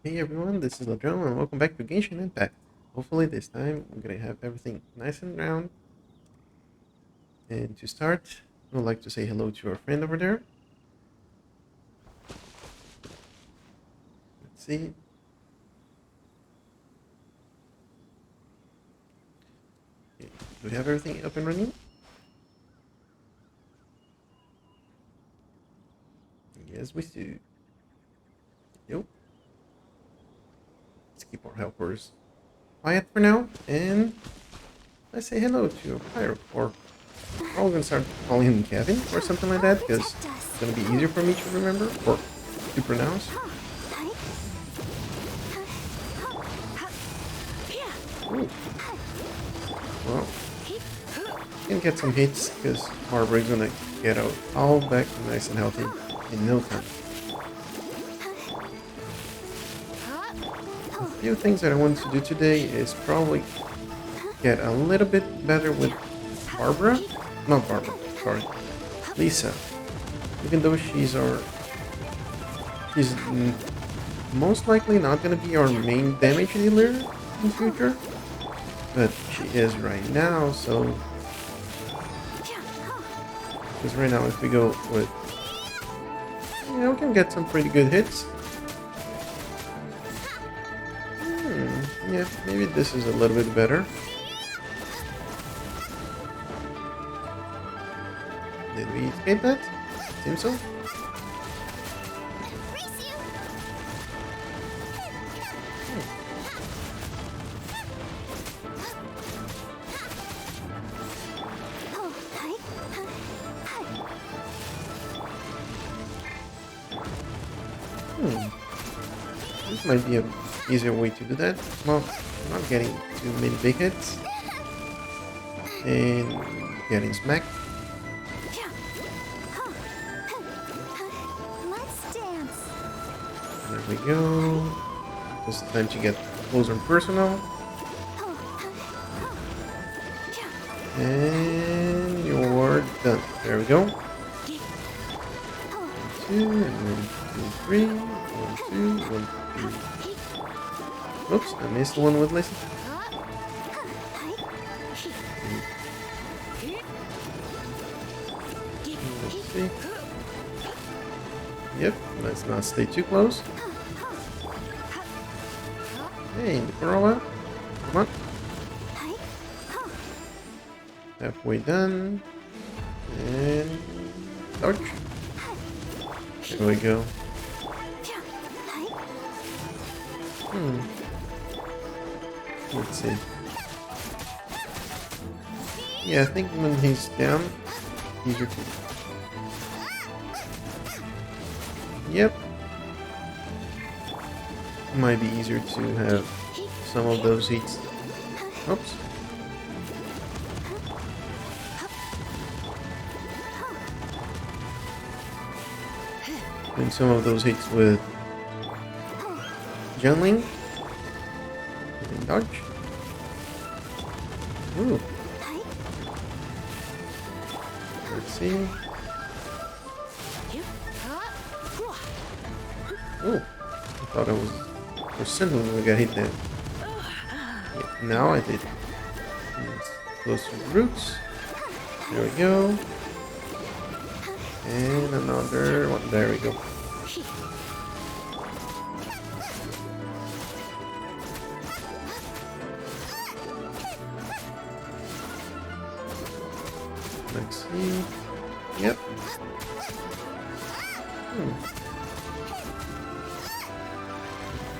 Hey everyone, this is Ladrone and welcome back to Genshin Impact. Hopefully this time I'm gonna have everything nice and round. And to start, I would like to say hello to our friend over there. Let's see. Okay, do we have everything up and running? Yes, we do. Yep. Let's keep our helpers quiet for now and let's say hello to a pirate, or I'm gonna start calling him Kevin or something like that because it's gonna be easier for me to remember or to pronounce. Ooh. Well, can get some hits because Barbara's gonna get out all back nice and healthy in no time. A few things that I wanted to do today is probably get a little bit better with Barbara. Not Barbara, sorry. Lisa. Even though she's most likely not gonna be our main damage dealer in the future. But she is right now, so because right now if we go with, we can get some pretty good hits. Yeah, maybe this is a little bit better. Did we escape that? Seems so. This might be an easier way to do that. Well, not getting too many big hits. And getting smacked. There we go. It's time to get closer and personal. And you're done. There we go. 1, 2, and 1, 2, 3. 1, 2, 1, 2. Oops, I missed the one with Lisa. Let's see. Yep, let's not stay too close. Hey, Corolla. Come on. Halfway done. And dodge. There we go. Let's see. Yeah, I think when he's down, easier to. Yep. Might be easier to have some of those hits. Oops. And some of those hits with Xiangling. And dodge. Ooh. Let's see. Oh, I thought I was percentage when we got hit there. Yeah, now I did. Let's close to the roots. There we go. And another one. There we go. Let's see. Yep.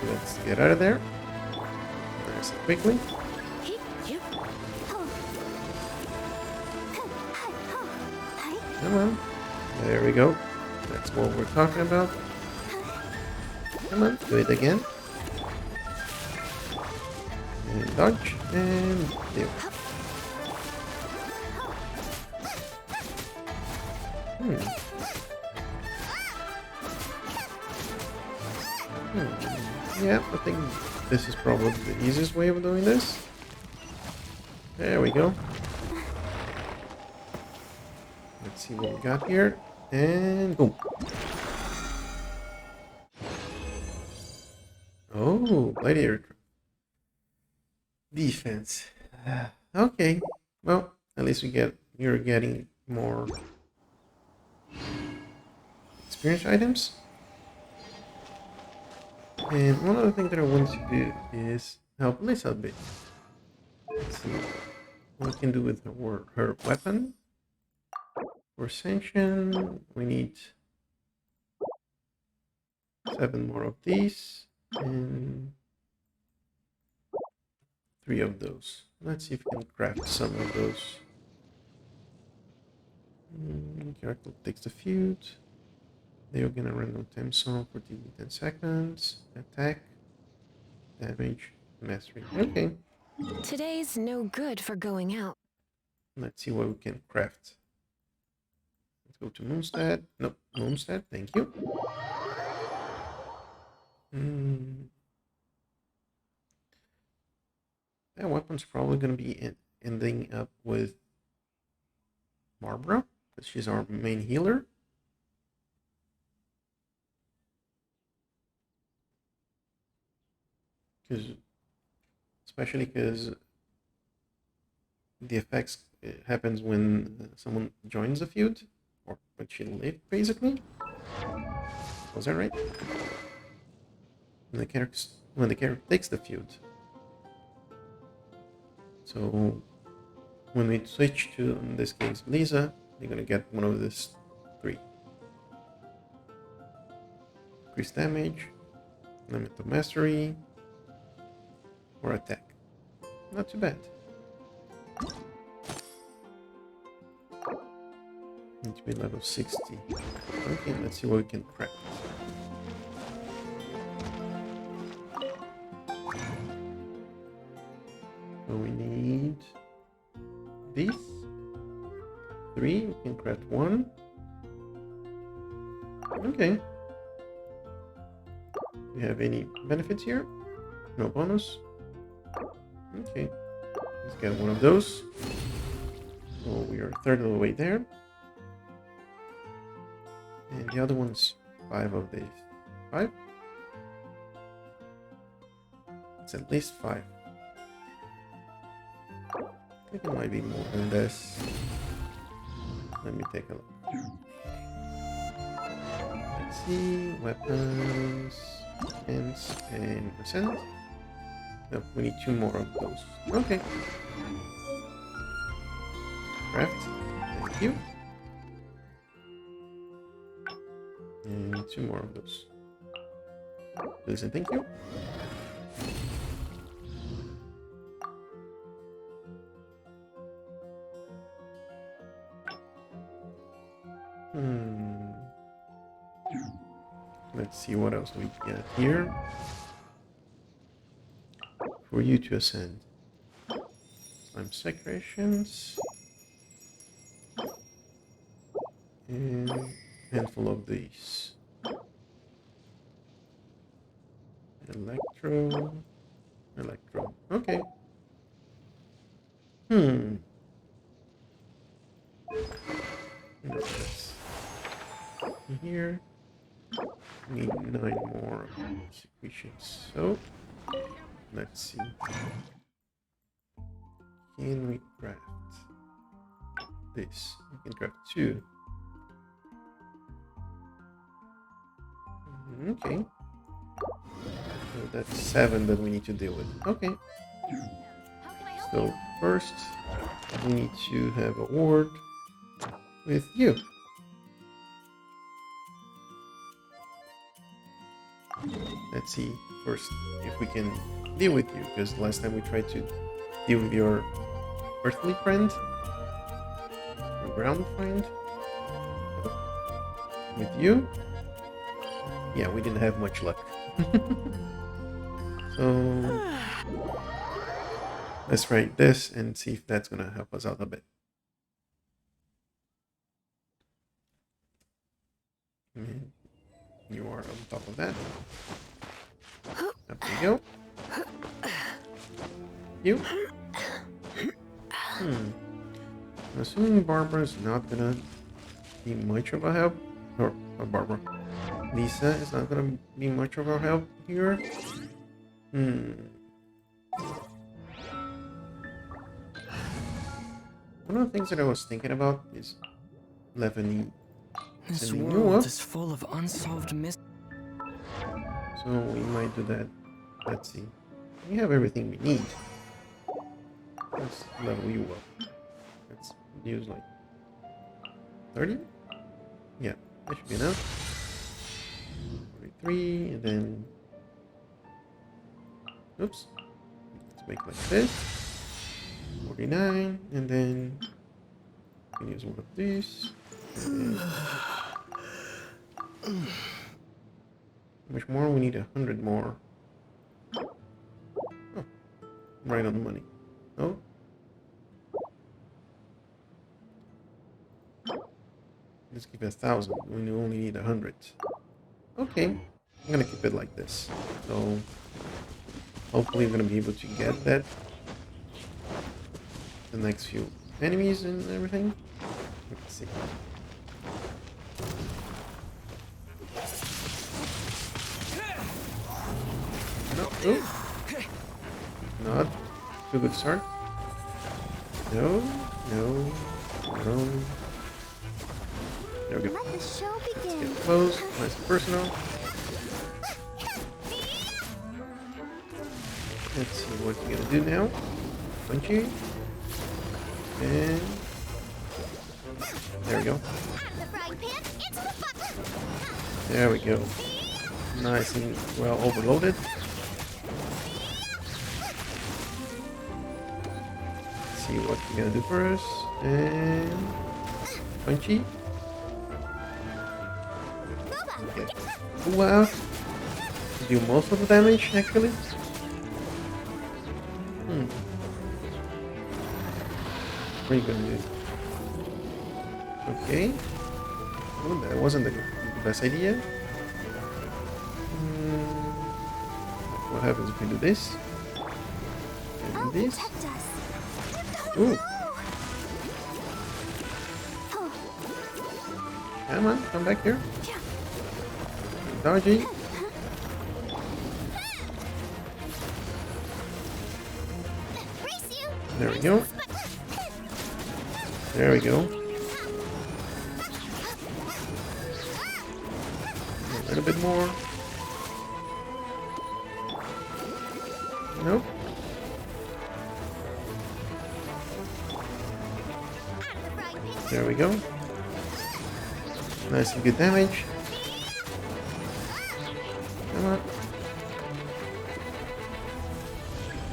Let's get out of there. Nice and quickly. Come on. There we go. That's what we're talking about. Come on, do it again. And dodge. And there. Yeah, I think this is probably the easiest way of doing this. There we go. Let's see what we got here. And boom. Oh, gladiator defense. Okay. Well, at least you're getting more experience items. And one other thing that I want to do is help Lisa a bit. Let's see what we can do with her weapon. For Ascension, we need 7 more of these and 3 of those. Let's see if we can craft some of those. Character takes the feud. They're gonna random time song for 10 seconds. Attack, damage, mastery. Okay. Today's no good for going out. Let's see what we can craft. Let's go to Moonstead. Nope, Moonstead. Thank you. That weapon's probably gonna be ending up with Barbara, because she's our main healer. Especially because the effects happens when someone joins the feud, or when she left, basically. Was that right? When the character takes the feud. So when we switch to, in this case, Lisa, you're gonna get one of these 3. Increase damage, limit of mastery, or attack. Not too bad. Need to be level 60. Okay, let's see what we can craft. So we need these 3. We can craft 1. Okay. Do we have any benefits here? No bonus. Okay. Let's get one of those. So we are a third of the way there. And the other one's 5 of these. 5? It's at least 5. I think it might be more than this. Let me take a look. Let's see. Weapons, defense, and percent. No, we need 2 more of those. Okay. Craft. Thank you. And 2 more of those. Please and thank you. Let's see what else we get here. For you to ascend. Slime secretions. And a handful of these. Electro. Okay. Let's here. We need 9 more secretions. So let's see. Can we craft this? We can craft 2. Okay. So that's 7 that we need to deal with. Okay. So first, we need to have a ward with you. Let's see first if we can deal with you, because last time we tried to deal with your earthly friend, or ground friend. With you, yeah, we didn't have much luck. So let's try this and see if that's gonna help us out a bit. You are on top of that. Up you go. You. I'm assuming Barbara's not gonna be much of a help. Or Barbara. Lisa is not gonna be much of a help here. Hmm. One of the things that I was thinking about is leveling. This Sending you world up. is full of unsolved mysteries. So we might do that. Let's see. We have everything we need. Let's level you up. Let's use like 30? Yeah, that should be enough. 43, and then... Oops. Let's make like this. 49, and then... We can use one of these. And then... How much more? We need 100 more. Oh, right on the money. Oh. Let's keep it 1,000. We only need 100. Okay. I'm gonna keep it like this. So hopefully I'm gonna be able to get that. The next few enemies and everything. Let's see. No. Oh. Not too good start. No. No. No. There we go. Let the show Let's begin. get close. Nice and personal. Let's see what we're gonna do now. Punch you. And there we go. The frying pan into the pot. There we go. Nice and well overloaded. Let's see what we're gonna do first. And punchy. Okay. Wow. Do most of the damage actually. Pretty good, dude. Okay. Oh, that wasn't the best idea. What happens if we do this? And Oh, this? protect us. Ooh. Oh, Come on, come back here. Dodgy. brace you. There we go. There we go. A little bit more. Nope. There we go. Nice and good damage. Come on.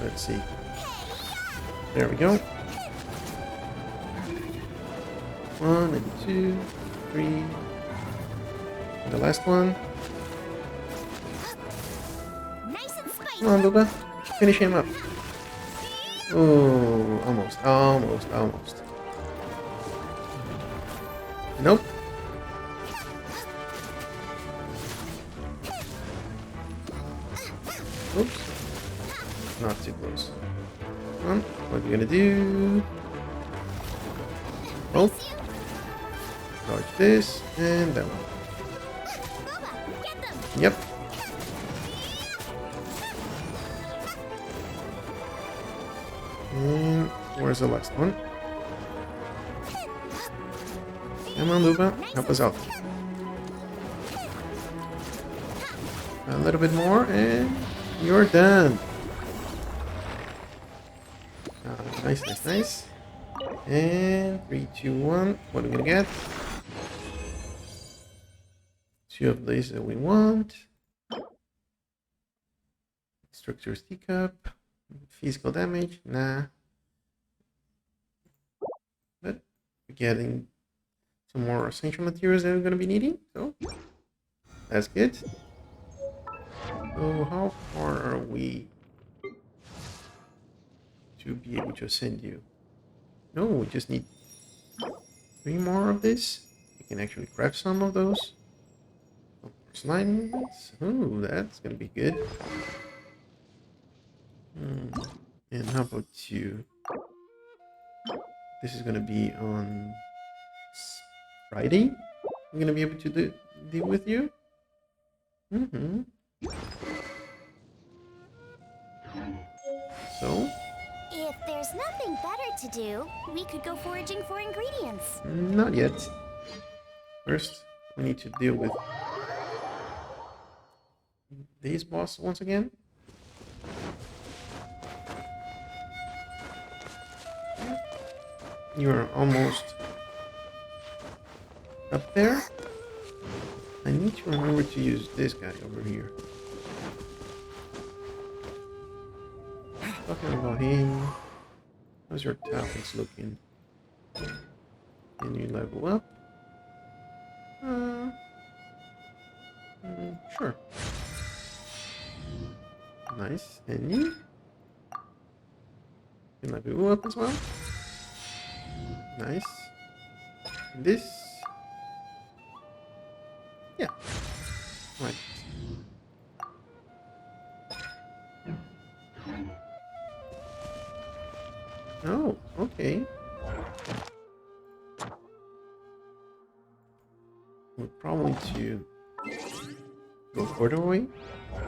Let's see. There we go. 1 and 2, 3. And the last one. Nice and spicy. Come on, Luba. Finish him up. Oh, almost, almost, almost. Nope. Oops. Not too close. Come on. What are you gonna do? Oh. Dodge this and that one. Boba, get them. Yep. And where's the last one? Come on, Luba. Help us out. A little bit more and you're done. Nice, nice, nice. And 3, 2, 1. What are we gonna get? 2 of these that we want. Structures teacup. Physical damage. Nah. But we're getting some more essential materials that we're gonna be needing. So that's good. So how far are we to be able to ascend you? No, we just need 3 more of this. We can actually craft some of those. Slime movements. Oh, that's gonna be good. And how about you? This is gonna be on Friday. I'm gonna be able to deal with you. nothing better to do, we could go foraging for ingredients. Not yet. First, we need to deal with these boss once again. You are almost up there. I need to remember to use this guy over here. Talking about him. How's your talents looking? Can you level up? Sure. Nice. And you? Can level up as well? Nice. This? Yeah. Right. Oh, okay. We're probably to go further away.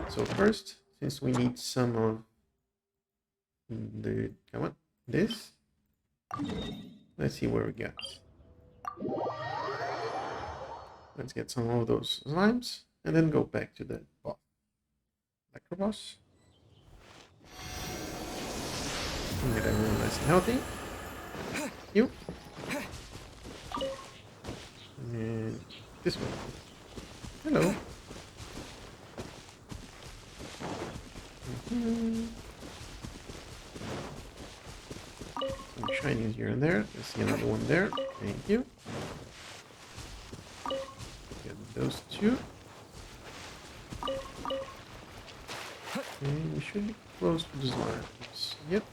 So first, since we need some of the this, let's see where we got. Let's get some of those slimes and then go back to the boss. Electro boss. Get everyone nice and healthy. You. And this one. Hello. Some shinies here and there. Let's see another one there. Thank you. Get those two. And we should be close to the slimes. Yep.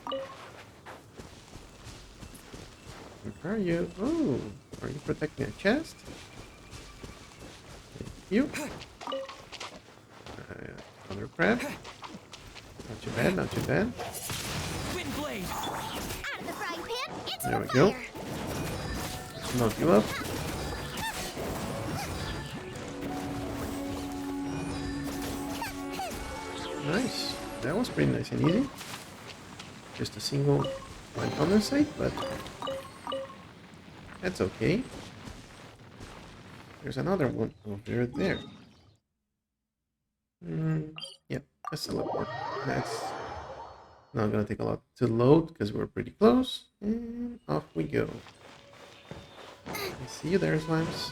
Where are you? Oh, are you protecting a chest? Thank you. Another crab. Not too bad, not too bad. Wind blade. Out of the frying pan, into There the we go. fire. Knock you up. Nice. That was pretty nice and easy. Just a single light on this side, but that's okay. There's another one over there. Yep, that's a teleport. That's not gonna take a lot to load because we're pretty close. And off we go. I see you there, slimes.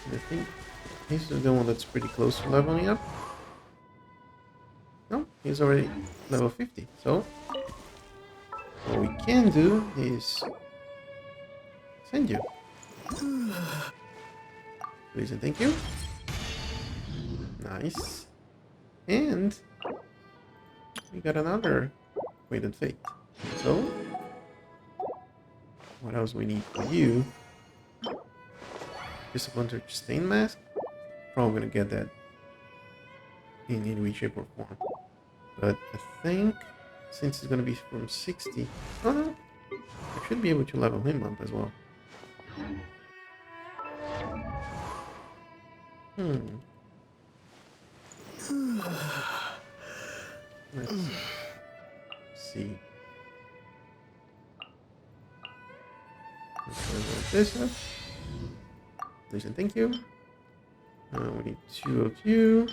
I think he's the one that's pretty close to leveling up. No, he's already level 50. So what we can do is send you. Please and thank you. Nice. And we got another weighted fate. So what else we need for you? Just a Splinter Stain Mask. Probably gonna get that in any way, shape, or form. But I think since it's gonna be from 60, oh no, I should be able to level him up as well. Let's see. Let's level this up. Please and thank you. We need 2 of you.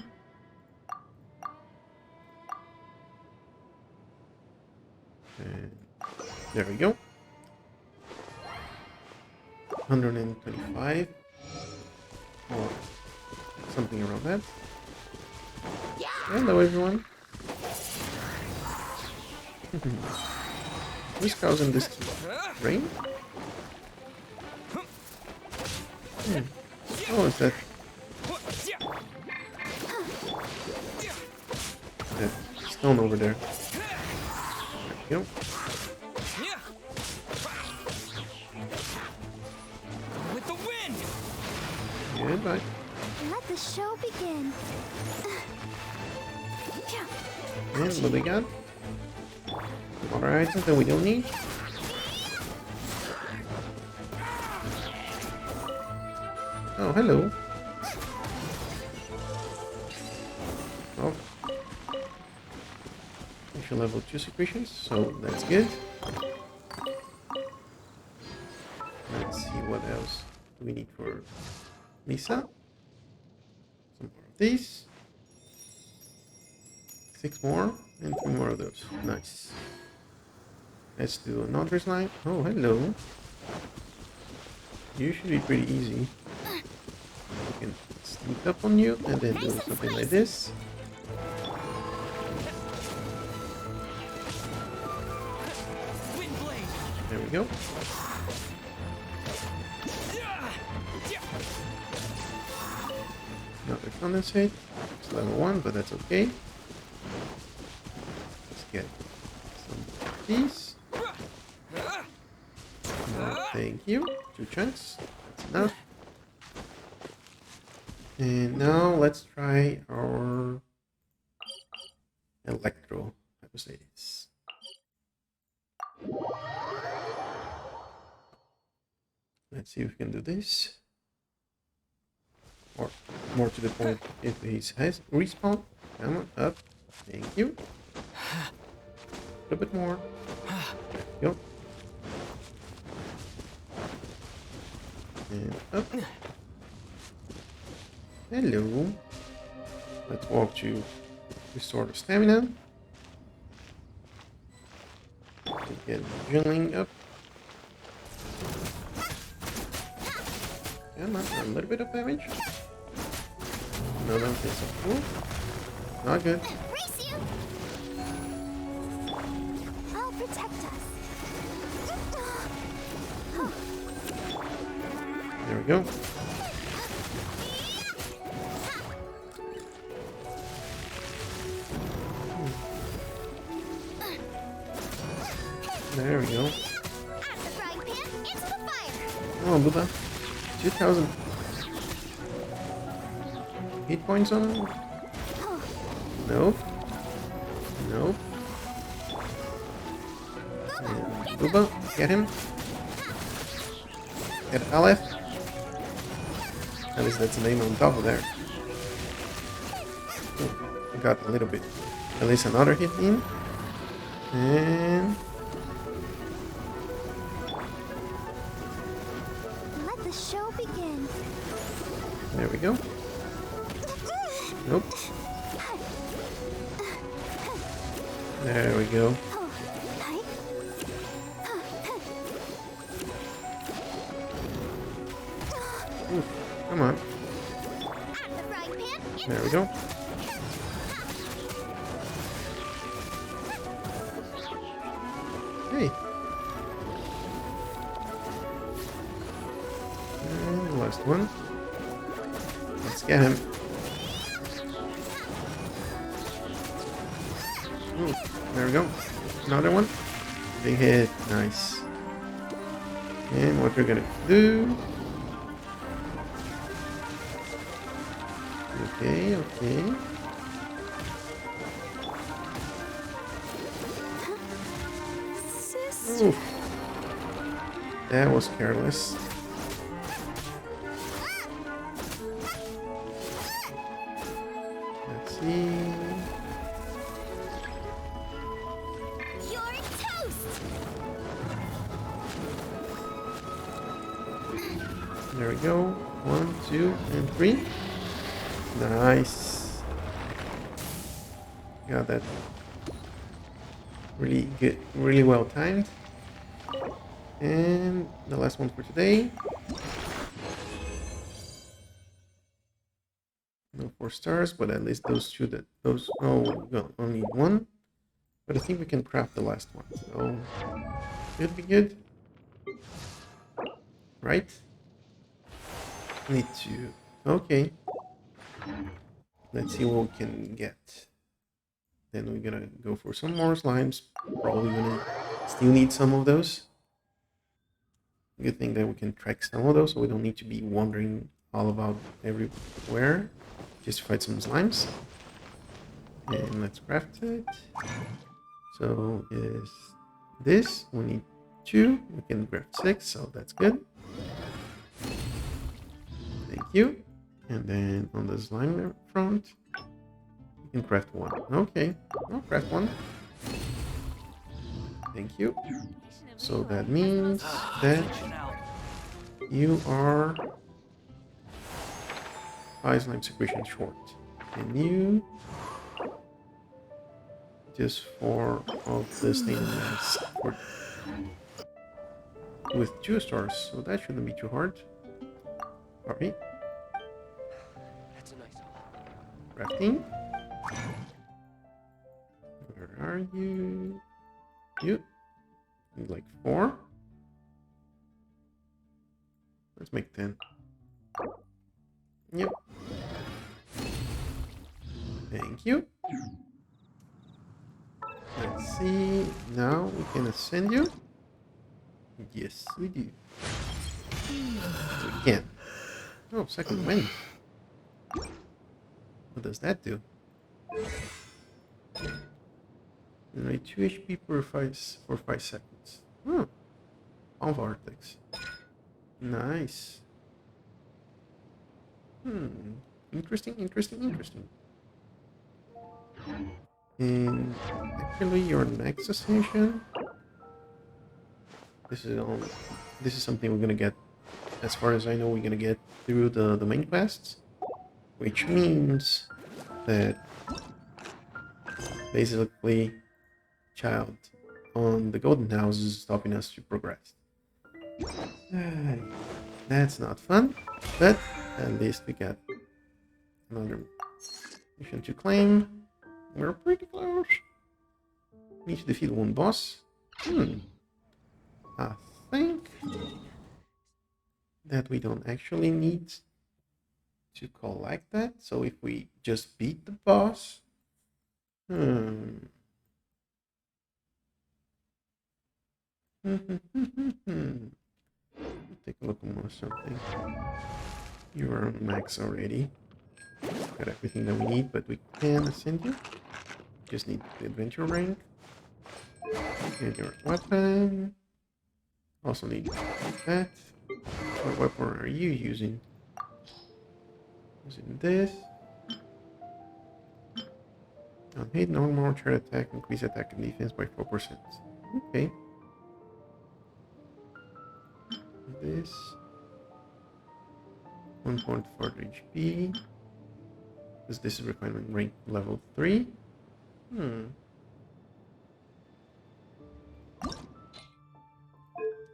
And there we go. 125. Or something around that. Hello everyone. Who's causing this rain? Oh, is that stone over there? There we go. With the wind. Goodbye. Let the show begin. And what we got? Water items that we don't need. Oh, hello. initial level 2 secretions, so that's good. Let's see what else do we need for Lisa. Some more of these. 6 more and 3 more of those. Nice. Let's do another slime. Oh, hello. You should be pretty easy. We can sneak up on you and then do something like this. Wind blade. There we go. Another condensate. It's level 1, but that's okay. Let's get some of these. Thank you. 2 chunks. That's enough. And now let's try our electro hypostasis. Let's see if we can do this. Or more to the point, if he has respawn. Come on, up. Thank you. A bit more. There we go. And up. Hello. Let's walk to restore the stamina. To get Xiangling up. Come on, a little bit of damage. No, that's so cool. Not good. Race you! I'll protect us. There we go. There we go. At the frying pan, into the fire! Oh, Buddha. 2,000 hit points on him? Nope. Nope. And Booba, get him. Get Aleph. At least that's the name on top of there. Ooh, got a little bit. At least another hit in. And Let the show begin. there we go. Nope. There we go. Ooh, come on. At the frying pan, into There we go. Hey. And the last one. Let's get him. Ooh, there we go. Another one. Big hit. Nice. And what we're gonna do. Okay, okay. Sister. Oof. That was careless. Let's see. You're toast! There we go. 1, 2, and 3. Nice. Got that really good, really well timed. And the last one for today. No 4 stars, but at least those two that those oh we only need 1. But I think we can craft the last one. So should be good. Right? Need to okay. Let's see what we can get. Then we're gonna go for some more slimes. Probably gonna still need some of those. Good thing that we can track some of those, so we don't need to be wandering all about everywhere just to fight some slimes. And let's craft it. So is this? We need 2. We can craft 6, so that's good. Thank you. And then on the slime front, you can craft 1. Okay, I'll craft 1. Thank you. So that means that Now, you are 5 slime secretion short. And you just 4 of the stained glass for with 2 stars, so that shouldn't be too hard. Alright. that's a nice haul. Crafting. Where are you? You need like 4. Let's make 10. Yep. Thank you. Let's see. Now we can ascend you. Yes, we do. We can. Oh, second wind. What does that do? Generate 2 HP for 5 seconds. Oh, on vortex. Nice. Interesting, interesting, interesting. And actually, your next ascension. This is something we're gonna get. As far as I know, we're gonna get through the main quests, which means that basically Childe on the Golden House is stopping us to progress. That's not fun, but at least we got another mission to claim. We're pretty close. Need to defeat one boss. I think that we don't actually need to collect that. So if we just beat the boss, take a look at something. You are on max already. Got everything that we need, but we can ascend you. Just need the adventure rank. And your weapon. Also need that. What weapon are you using? Using this. On hit, normal, charge attack, increase attack and defense by 4%. Okay. This. 1.4 HP. Because this is refinement rank level 3.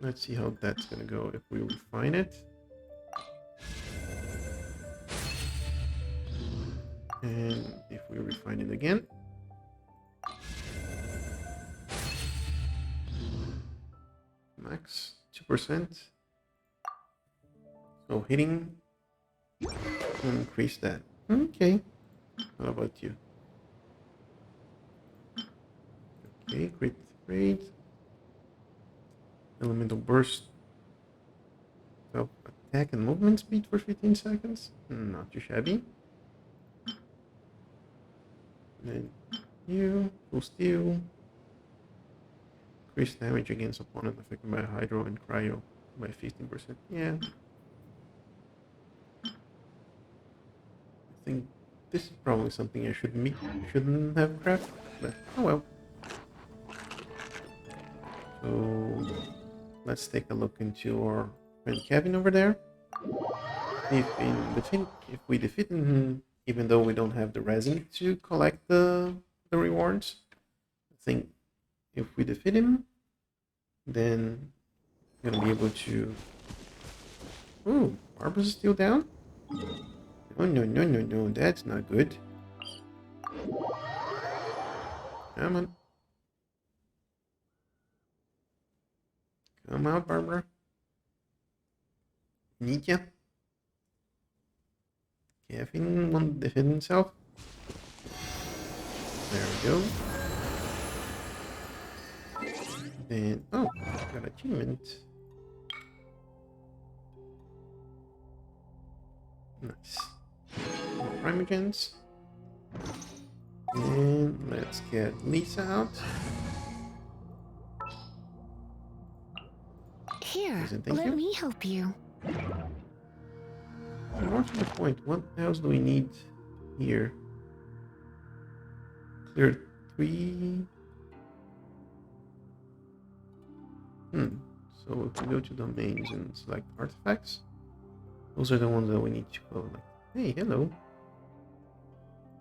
Let's see how that's gonna go if we refine it. And if we refine it again. Max 2%. So hitting will increase that. Okay. How about you? Okay, crit rate. Elemental burst. So attack and movement speed for 15 seconds. Not too shabby. Then you, full steel. Increase damage against opponent affected by Hydro and Cryo by 15%. Yeah. I think this is probably something I shouldn't have crafted, but oh well. So let's take a look into our friend Kevin over there. If we defeat him, even though we don't have the resin to collect the rewards, I think if we defeat him, then we're gonna be able to. Ooh, Barbara's is still down? Oh no, that's not good. Come on. Come out, Barbara. Need ya? Kevin won't defend himself. There we go. Then, oh, got achievement. Nice. More primogens. And let's get Lisa out. Here, Thank let you. me help you. More to the point, what else do we need here? Clear 3 So if we go to domains and select artifacts, those are the ones that we need to go like, hey, hello.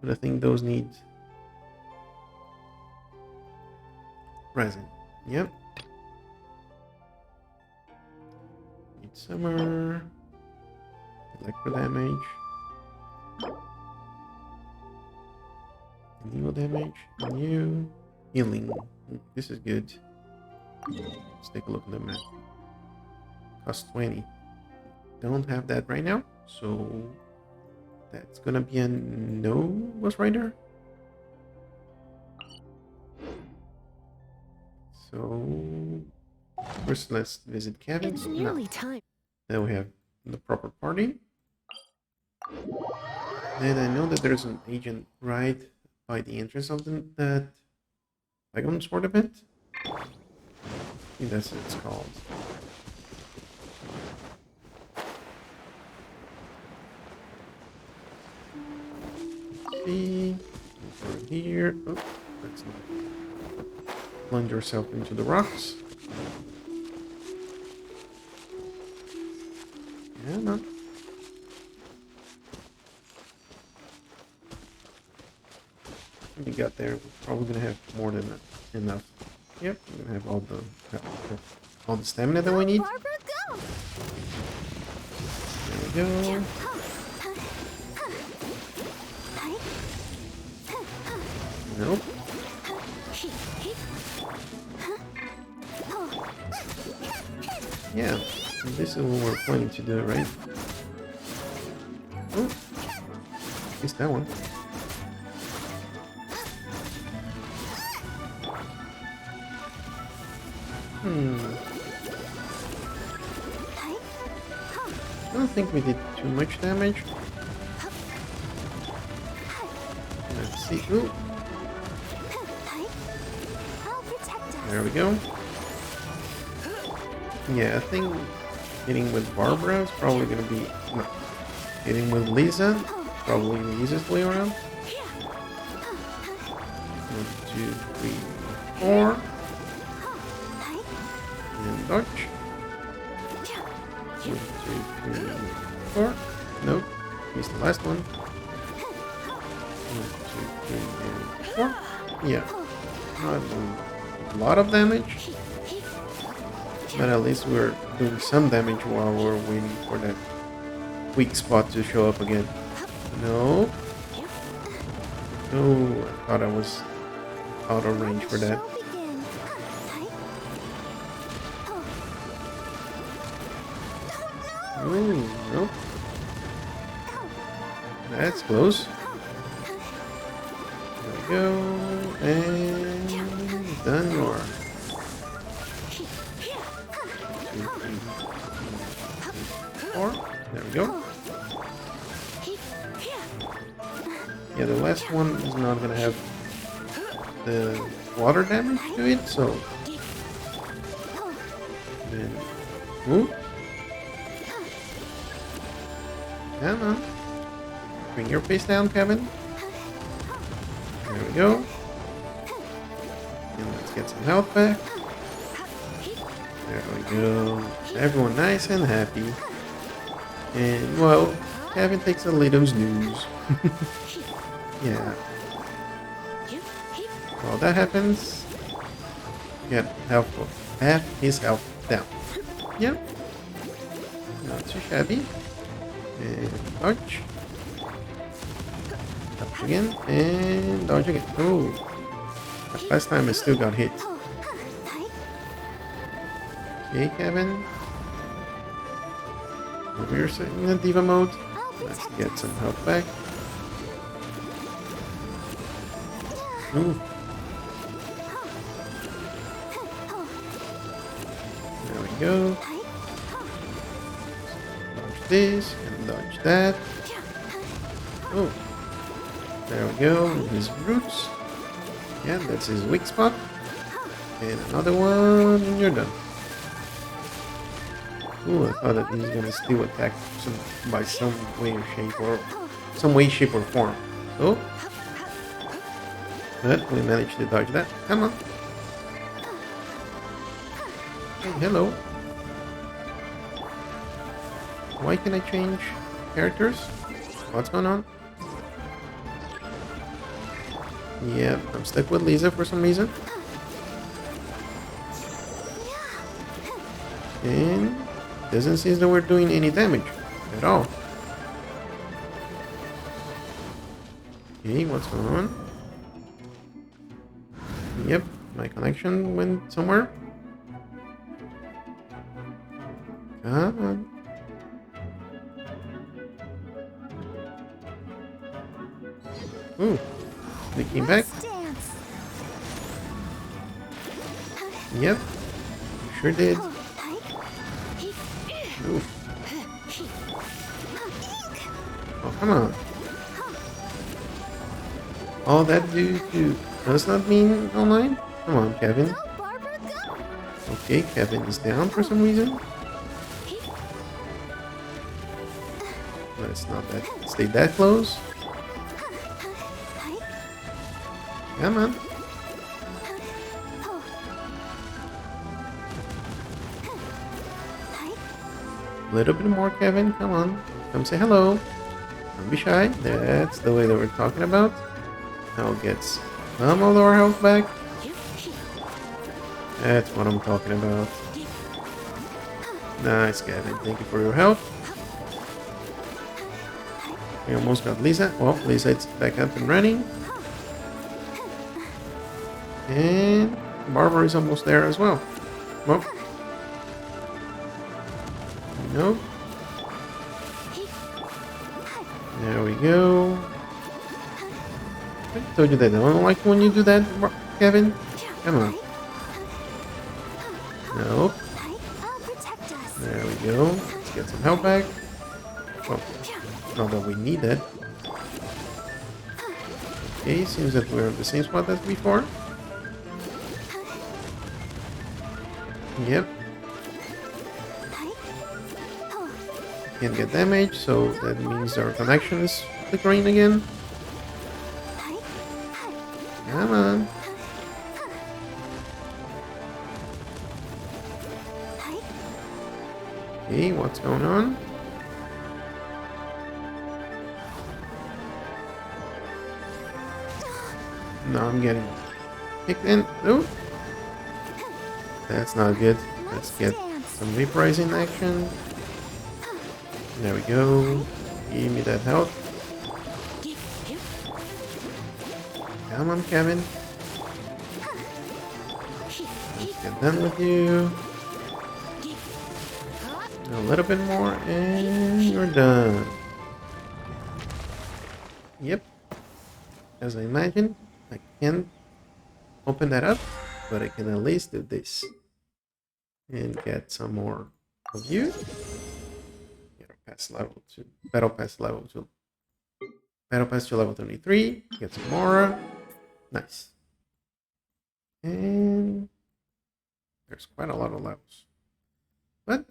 But I think those need resin. Yep. Need summer. Electro damage. Illegal damage. New. Healing. This is good. Let's take a look at the map. Cost 20. Don't have that right now, so that's gonna be a no Ghost Rider. So first let's visit Kevin. It's nearly time. Then we have the proper party. Then I know that there's an agent right by the entrance of that Dragon Sword event. I think that's what it's called. See, over here. Oh, that's not. Plunge yourself into the rocks. Yeah, man. When we got there, we're probably gonna have more than enough. Yep, we're gonna have all the stamina that we need. Barbara, go! There we go. Nope. Yeah, this is what we're planning to do, right? Oh, missed that one. I don't think we did too much damage. Let's see. Ooh, I'll protect us. there we go. Yeah, I think hitting with Barbara is probably going to be... No. Hitting with Lisa, probably the easiest way around. 1, 2, 3, 4. And dodge. 1, 2, 3, 4. Nope. Missed the last one. 1, 2, 3, and 4. Yeah. Not a lot of damage. But at least we're doing some damage while we're waiting for that weak spot to show up again. No. No, I thought I was out of range for that. Ooh, nope. That's close. There we go. And done you are. 2, 3, 4. There we go. Yeah, the last one is not gonna have the water damage to it, so then ooh. Come on. Bring your face down, Kevin. There we go. And let's get some health back. There we go. Everyone nice and happy. And, well, Kevin takes a little snooze. Yeah. While that happens, get half his health down. Yep. Not too shabby. And dodge. Dodge again. And dodge again. Oh. Last time I still got hit. Okay, Kevin. We're sitting in Diva mode. Let's get some health back. Ooh. There we go. Dodge this and dodge that. Oh. There we go. His roots. Yeah, that's his weak spot. And another one, and you're done. Ooh, I thought that he's gonna still attack by some way or shape or form. So, but we managed to dodge that. Come on. Hey, hello. Why can I change characters? What's going on? Yep, I'm stuck with Lisa for some reason. And doesn't seem that we're doing any damage at all. Okay, what's going on? Yep, my connection went somewhere. Come on. Ooh, they came back. Let's dance. Yep, sure did. Oof. Oh, come on. All that does not mean online? Come on, Kevin. Go, Barbara, go. Okay, Kevin is down for some reason. Let's not stay that close. Come on. A little bit more, Kevin. Come on. Come say hello. Don't be shy. That's the way that we're talking about. Now get some of our health back. That's what I'm talking about. Nice, Kevin. Thank you for your help. We almost got Lisa. Well, Lisa is back up and running. And Barbara is almost there as well. Well, nope. There we go. I told you that I don't like when you do that, Kevin. Come on. Nope. There we go. Let's get some help back. Well, not that we need that. Okay, seems that we're in the same spot as before. Yep. Can't get damage, so that means our connection is flickering again. Come on. Okay, what's going on? No, I'm getting kicked in. Nope. That's not good. Let's get some vaporizing action. There we go. Give me that health. Come on, Kevin. Let's get done with you. A little bit more, and you're done. Yep. As I imagined, I can't open that up, but I can at least do this. And get some more of you. Get our pass level to battle pass level to battle pass to level 23. Get some more. Nice. And there's quite a lot of levels. But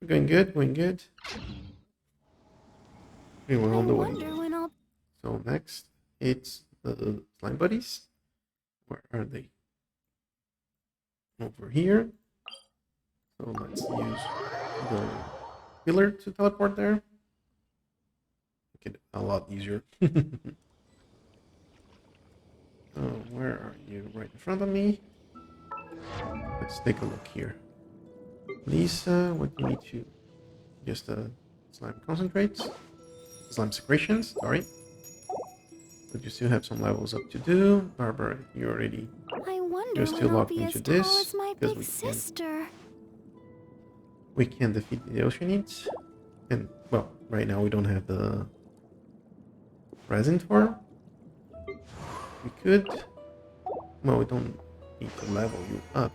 we're going good, going good. We were on the way. So next it's the slime buddies. Where are they? Over here. So let's use the pillar to teleport there. Make it a lot easier. Oh, where are you? Right in front of me. Let's take a look here. Lisa, what do you need to? Just slime concentrates. Slime secretions, sorry. But you still have some levels up to do. Barbara, you already... You're still locked into this. Because we can defeat the Oceanids. And, well, right now we don't have the resin for. We could... Well, we don't need to level you up.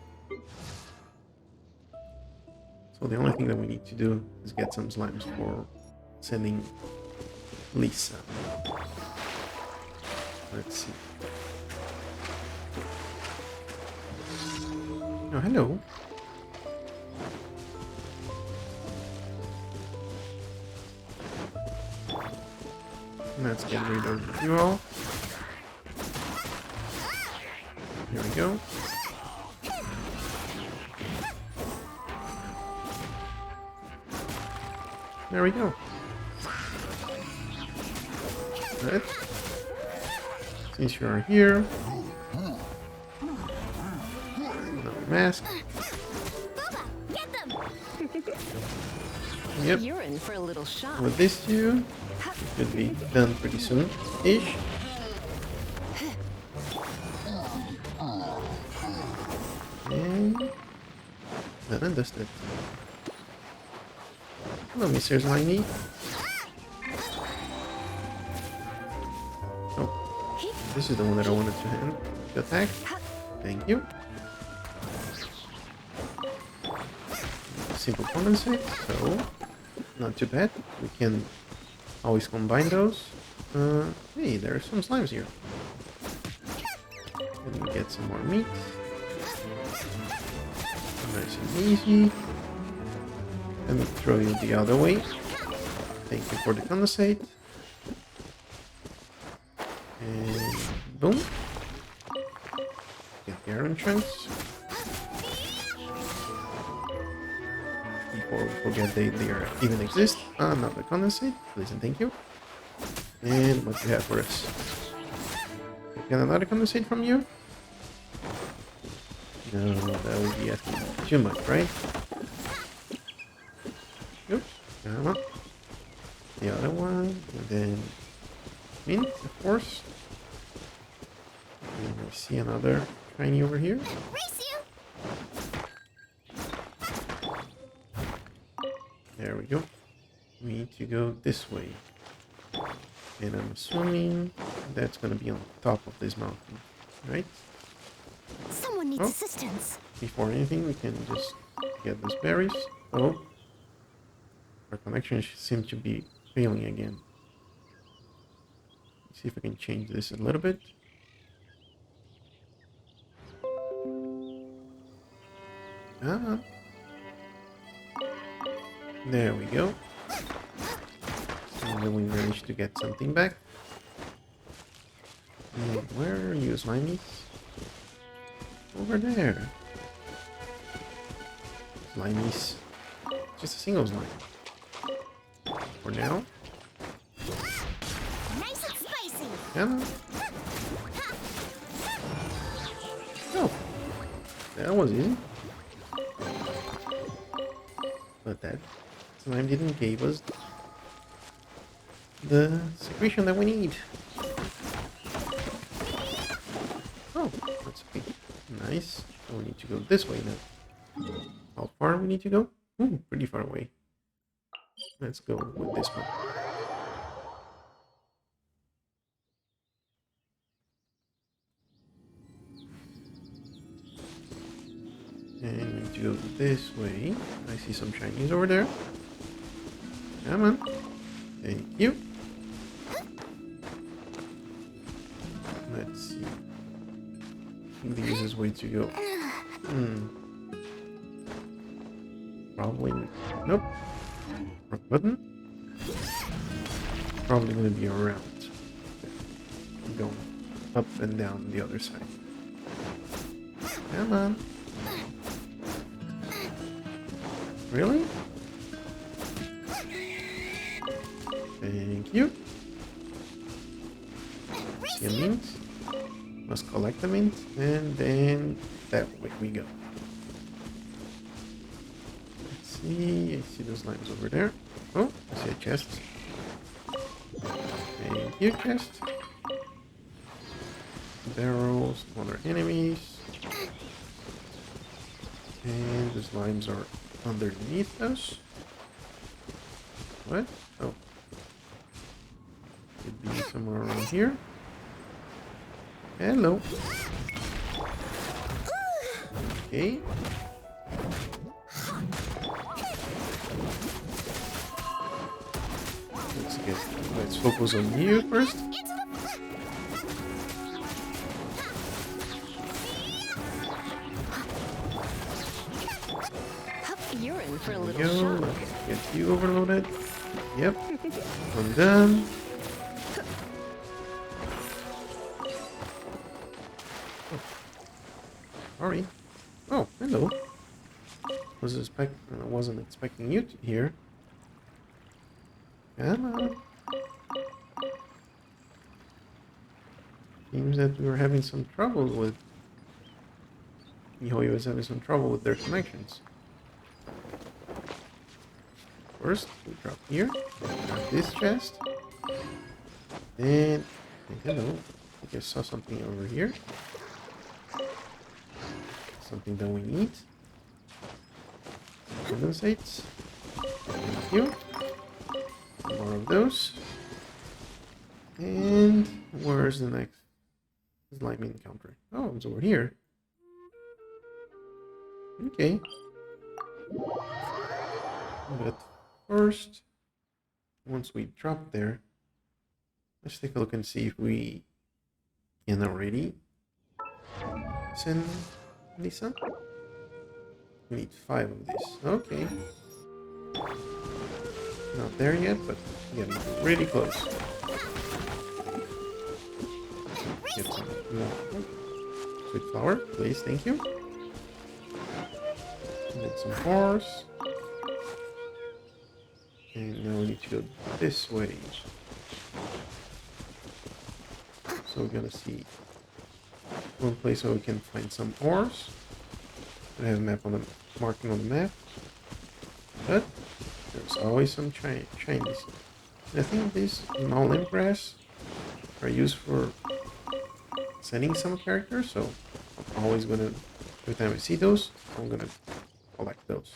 So the only thing that we need to do is get some slimes for sending Lisa. Let's see. Oh, hello. Let's get rid of you all. Here we go. There we go. Right. Since you are here, another mask. Booba, get them! Yep. You're in for a little shock. With this two, it should be done pretty soon-ish. And done and dusted. Hello, Mr. Slimy. Oh, this is the one that I wanted to attack. Thank you. Simple compensate, so not too bad. We can always combine those. Hey, there are some slimes here. And we get some more meat. Nice and easy. Let me throw you the other way. Thank you for the condensate. And boom. Get the iron chunks. Before we forget they even exist. Another condensate. Please and thank you. And what do you have for us? Get another condensate from you? No, that would be asking too much, right? Oops, come on. The other one, and then mint, of course. And we see another shiny over here. Race you! There we go. We need to go this way. And I'm assuming that's gonna be on top of this mountain, right? Someone needs Oh. assistance. Before anything, we can just get these berries. Oh. Our connection seems to be failing again. Let's see if I can change this a little bit. Ah. There we go. And then we managed to get something back. And where are you, Slimies? Over there. Slimies. Just a single slime. For now. Nice and spicy. Come on. Oh. That was easy. But that slime didn't give us the secretion that we need. Oh, that's okay. Nice. So we need to go this way now. How far do we need to go? Ooh, pretty far away. Let's go with this one. And we need to go this way. I see some Chinese over there. Come on. Thank you. Let's see. I think the easiest way to go. Probably. Nope. Wrong button. Probably going to be around. I'm going up and down the other side. Come on. Really? Thank you. See a mint. Must collect the mint. And then that way we go. Let's see. I see those lines over there. Oh, I see a chest. Thank you, chest. Barrels, other enemies. And the slimes are underneath us. What? Oh. Could be somewhere around here. Hello. Okay. Let's focus on you first. You're in for a little Go. shock. Let's get you overloaded. Yep. I'm done. Oh. Sorry. Oh, hello. I wasn't expecting you to here. Come on. Seems that we were having some trouble with... Mihoyo is having some trouble with their connections. First, we drop here. Grab this chest. And... hello. I think I saw something over here. Something that we need. Condensates. Thank you. More of those. And where's the next slime encounter? Oh, it's over here. Okay. But first, once we drop there, let's take a look and see if we can already send Lisa. We need 5 of these. Okay. Not there yet, but getting really close. Get some more. Sweet flower, please, thank you. Get some horse. And now we need to go this way. So we're gonna see one place where we can find some ores. I have a map on the marking on the map, but there's always some Chinese. I think these small grass are used for sending some characters, so I'm always gonna, every time I see those, I'm gonna collect those.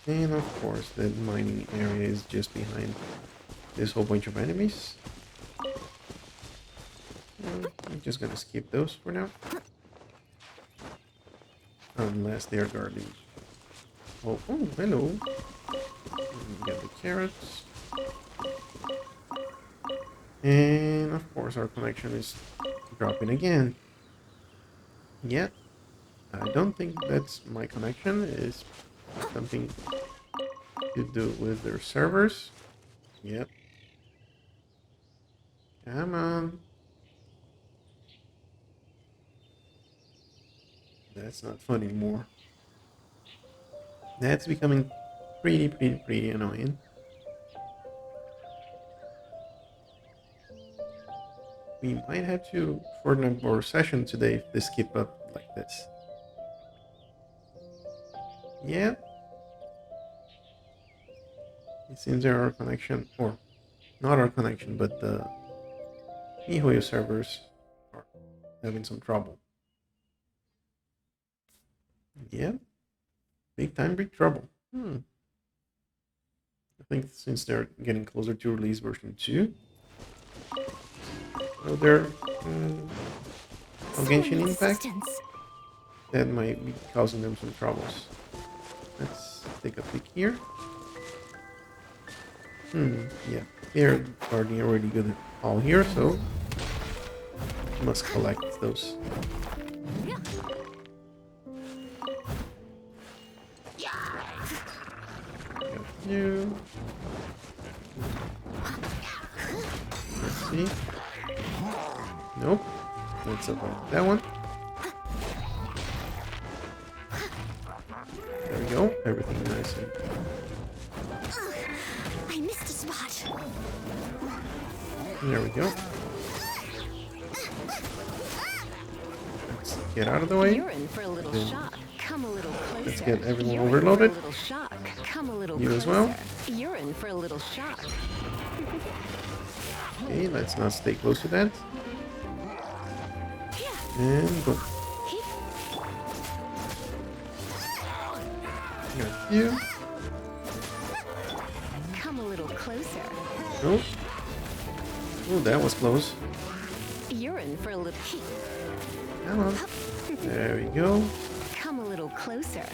And of course, the mining area is just behind this whole bunch of enemies. I'm just gonna skip those for now. Unless they are guarding. Oh, hello. Get the carrots. And of course our connection is dropping again. Yeah. I don't think that's my connection. It's something to do with their servers. Yep. Come on. That's not fun anymore. That's becoming pretty annoying. We might have to shorten up our session today if they skip up like this. Yeah. It seems our connection, or not our connection, but the Mihoyo servers are having some trouble. Yeah. Big trouble. I think since they're getting closer to release version 2, so they're on Genshin Impact, that might be causing them some troubles. Let's take a peek here. Yeah, they're guarding already good at all here, so must collect those. Got you. Let's see. Nope. Let's avoid that one. There we go. Everything nice and... I missed a spot. There we go. Let's get out of the way. You're in for a little shock. Come a little closer. Let's get everyone You're overloaded. In for a little shock. Come a little You closer. as well. You're in for a little shock. Okay, let's not stay close to that. And go. Got you. Come a little closer. Oh. Oh, that was close. You're in for a little. Come on. There we go. Come a little closer.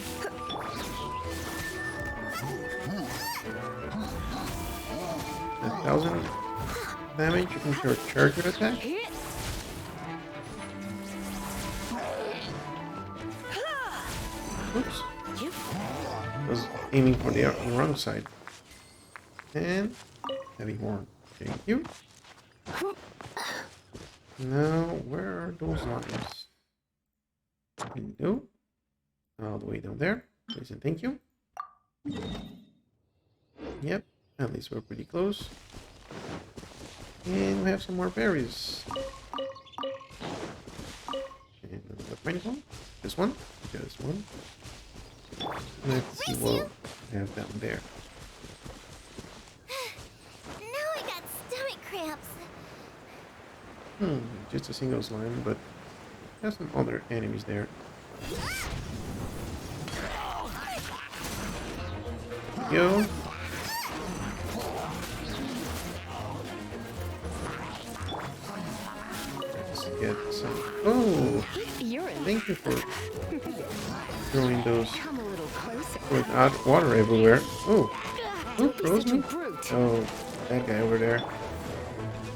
1,000 damage into your charger attack. Oops. Was aiming for the wrong side. And heavy horn. Thank you. Now, where are those lines? Window. All the way down there. Please and thank you. Yep, at least we're pretty close. And we have some more berries. And another pineapple. This one. Just one. Let's see what we have down there. Now I got stomach cramps. Just a single slime, but there's some other enemies there. Go. Let's get some. Oh, Urine. thank you for throwing those Come a little closer. with hot water everywhere. Oh, who Don't be throws such a me? brute. Oh, that guy over there.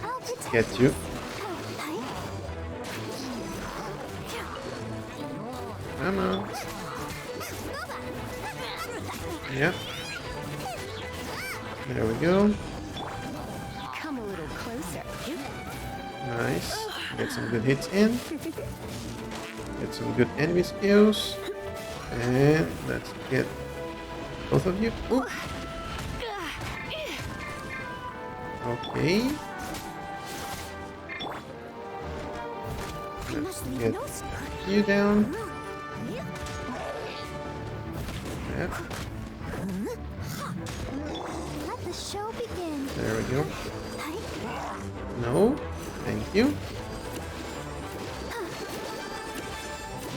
I'll protect Get you. Come on. Yep. There we go. Come a little closer. Nice. Get some good hits in. Get some good enemy skills. And let's get both of you. Ooh. Okay. Let's get you down. Yep. Let the show begin. There we go. No. Thank you.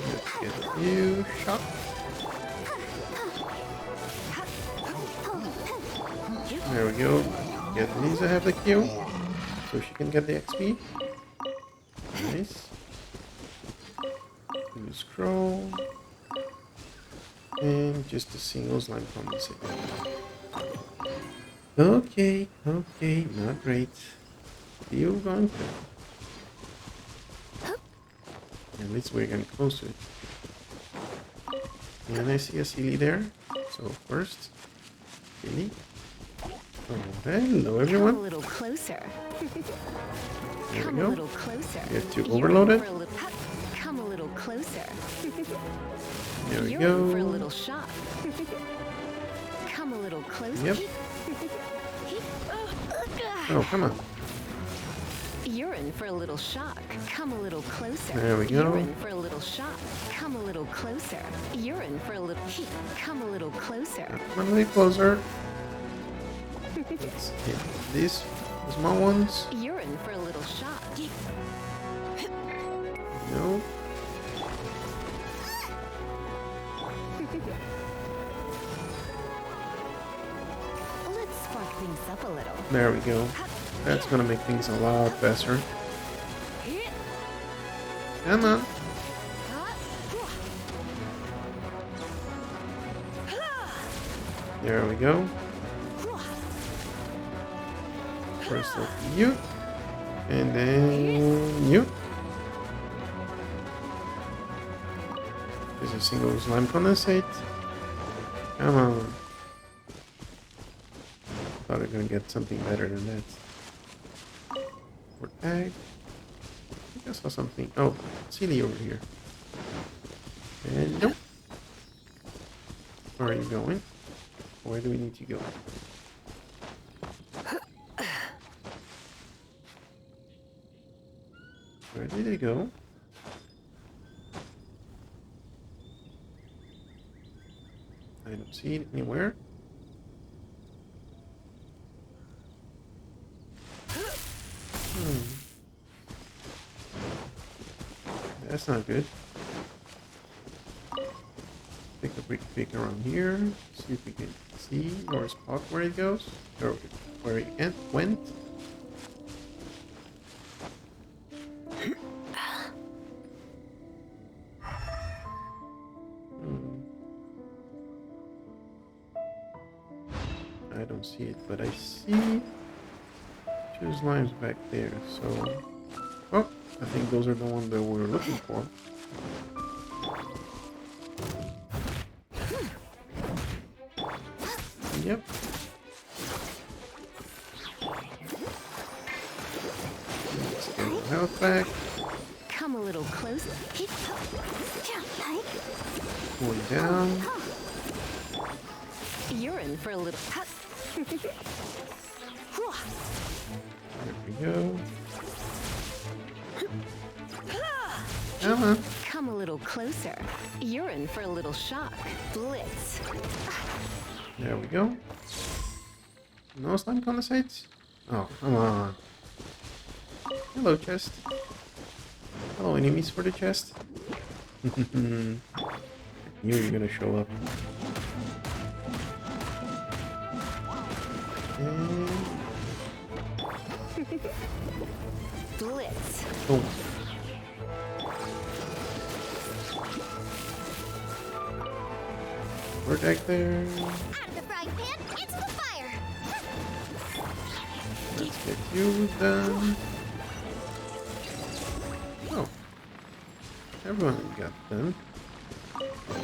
Let's get you shot. There we go. Get Lisa have the kill, so she can get the XP. Nice. Do scroll. And just a single slime from the second. Okay, okay, not great. Still going to. At least we're getting close to it. And I see a silly there. So first, silly. Oh, hello Come a everyone. little closer. There Come we a go. little closer. Get you Urine overloaded. for a little- Come a little closer. There we Urine for a go. little shot. Come a little closer. Yep. Oh, come on. Urine for a little shock. Come a little closer. There we go. Urine for a little shock. Come a little closer. Urine for a little. Come a little closer. Come a little closer. Let's hit these small ones. Urine for a little shock. No. Let's spark things up a little. There we go. That's gonna make things a lot faster. Come on. There we go. First off you. And then you. There's a single slime condensate. Come on. Thought we were gonna get something better than that. Or tag. I think I saw something. Oh, Sealy over here. And nope. Where are you going? Where do we need to go? Where did they go? I don't see it anywhere. That's not good. Take a quick peek around here. See if we can see or spot where it goes. Or where it went. I don't see it, but I see two slimes back there, so... Oh, I think those are the ones that we're looking for. Yep. Let's get our health back. Come a little closer. Pull it down. Urine for a little. There we go. Come on. Come a little closer. You're in for a little shock. Blitz. There we go. No slime on the sides? Oh, come on. Hello, chest. Hello, enemies for the chest. Knew you were gonna show up. And Blitz. boom. Vertex there. Out of the frying pan, into the fire. Let's get you done. Oh. Everyone got done.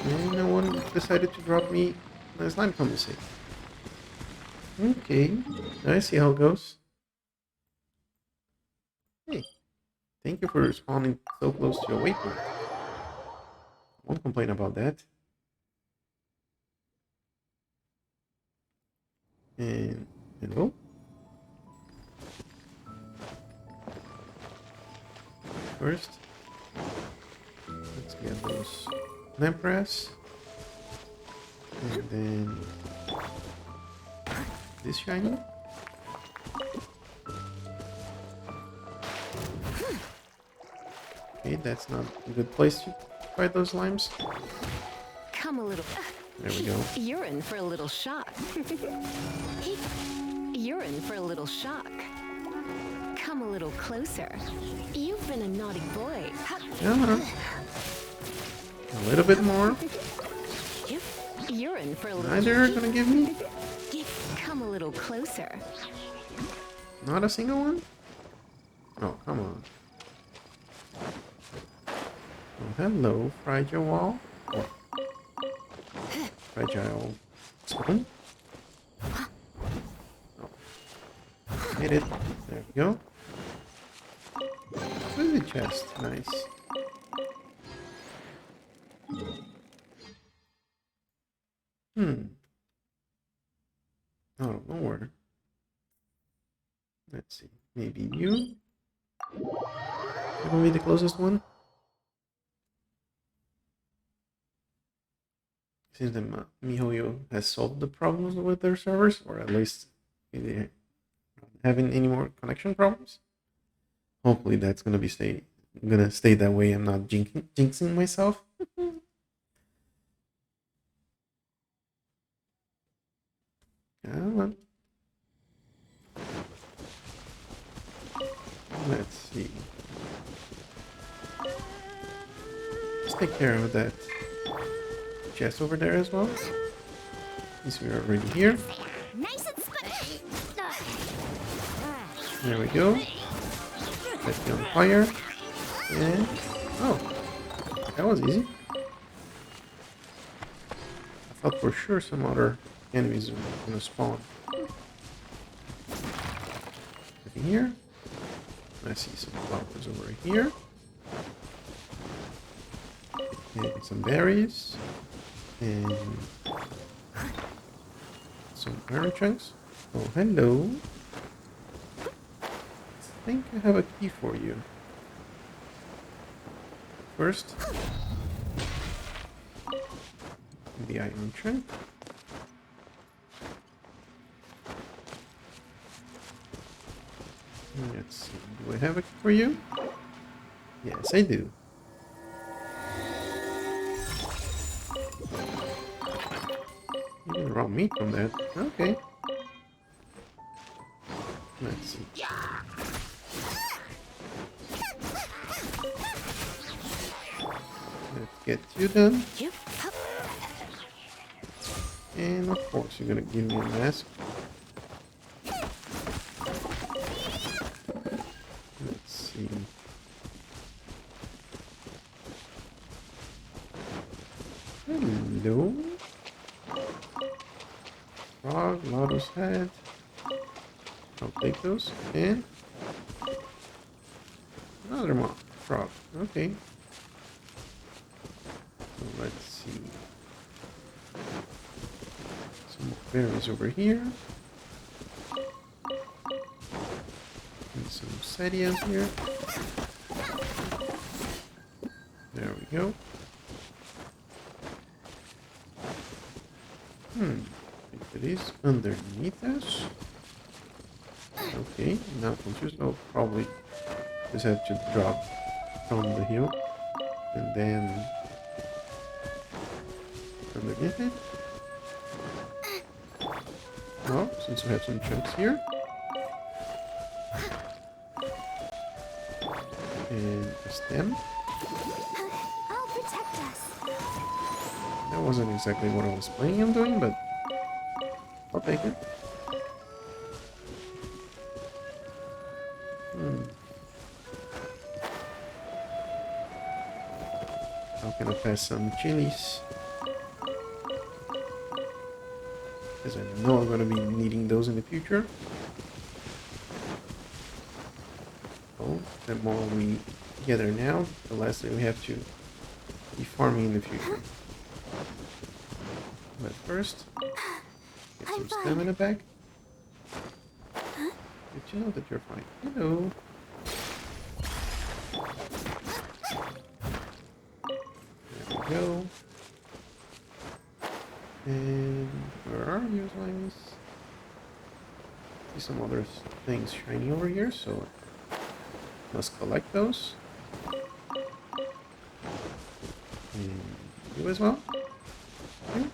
And no one decided to drop me a slime compensate. Okay. I see how it goes. Hey. Thank you for responding so close to your waypoint. Won't complain about that. And hello. First, let's get those lamp brass, and then this shiny. Okay, that's not a good place to fight those limes. Come a little. There we go. You're in for a little shock. You're in for a little shock. Come a little closer. You've been a naughty boy. Come on. A little bit more. You're in for a little. Neither are gonna give me. Come a little closer. Not a single one. Oh, come on. Oh, hello, fragile wall. Oh. Fragile stone. Oh. Hit it. There we go. Where's the chest? Nice. Oh, nowhere. Let's see. Maybe you? You will be the closest one? Seems that Mihoyo has solved the problems with their servers, or at least they not having any more connection problems. Hopefully that's gonna stay that way. I'm not jinxing myself. Come on. Let's see. Let's take care of that chest over there as well. Since we are already here. Nice and spongy. There we go. Let's be on fire. And oh, that was easy. I thought for sure some other enemies were gonna spawn. Nothing here. I see some flowers over here. And some berries. And some iron chunks. Oh, hello. I think I have a key for you. First, the iron chunk. Let's see, do I have a key for you? Yes, I do. You can rob me from that. Okay. Let's see. Let's get you done. And of course, you're gonna give me a mask. Let's see. Hello. Frog, Lotus head. I'll take those. And another frog. Okay. So let's see. Some more berries over here. obsidian here. There we go. It is underneath us. Okay, now confused. I'll probably just have to drop from the hill and then underneath it. Well, since we have some chunks here. And a stem. I'll protect us. That wasn't exactly what I was planning on doing, but I'll take it. How can I pass some chilies? Because I know I'm going to be needing those in the future. Oh, the more we gather now, the less that we have to be farming in the future. But first, get some stamina back. Good to know that you're fine. Hello. There we go. And where are you, slimies? See some other things shiny over here, so must collect those. And you as well. Okay.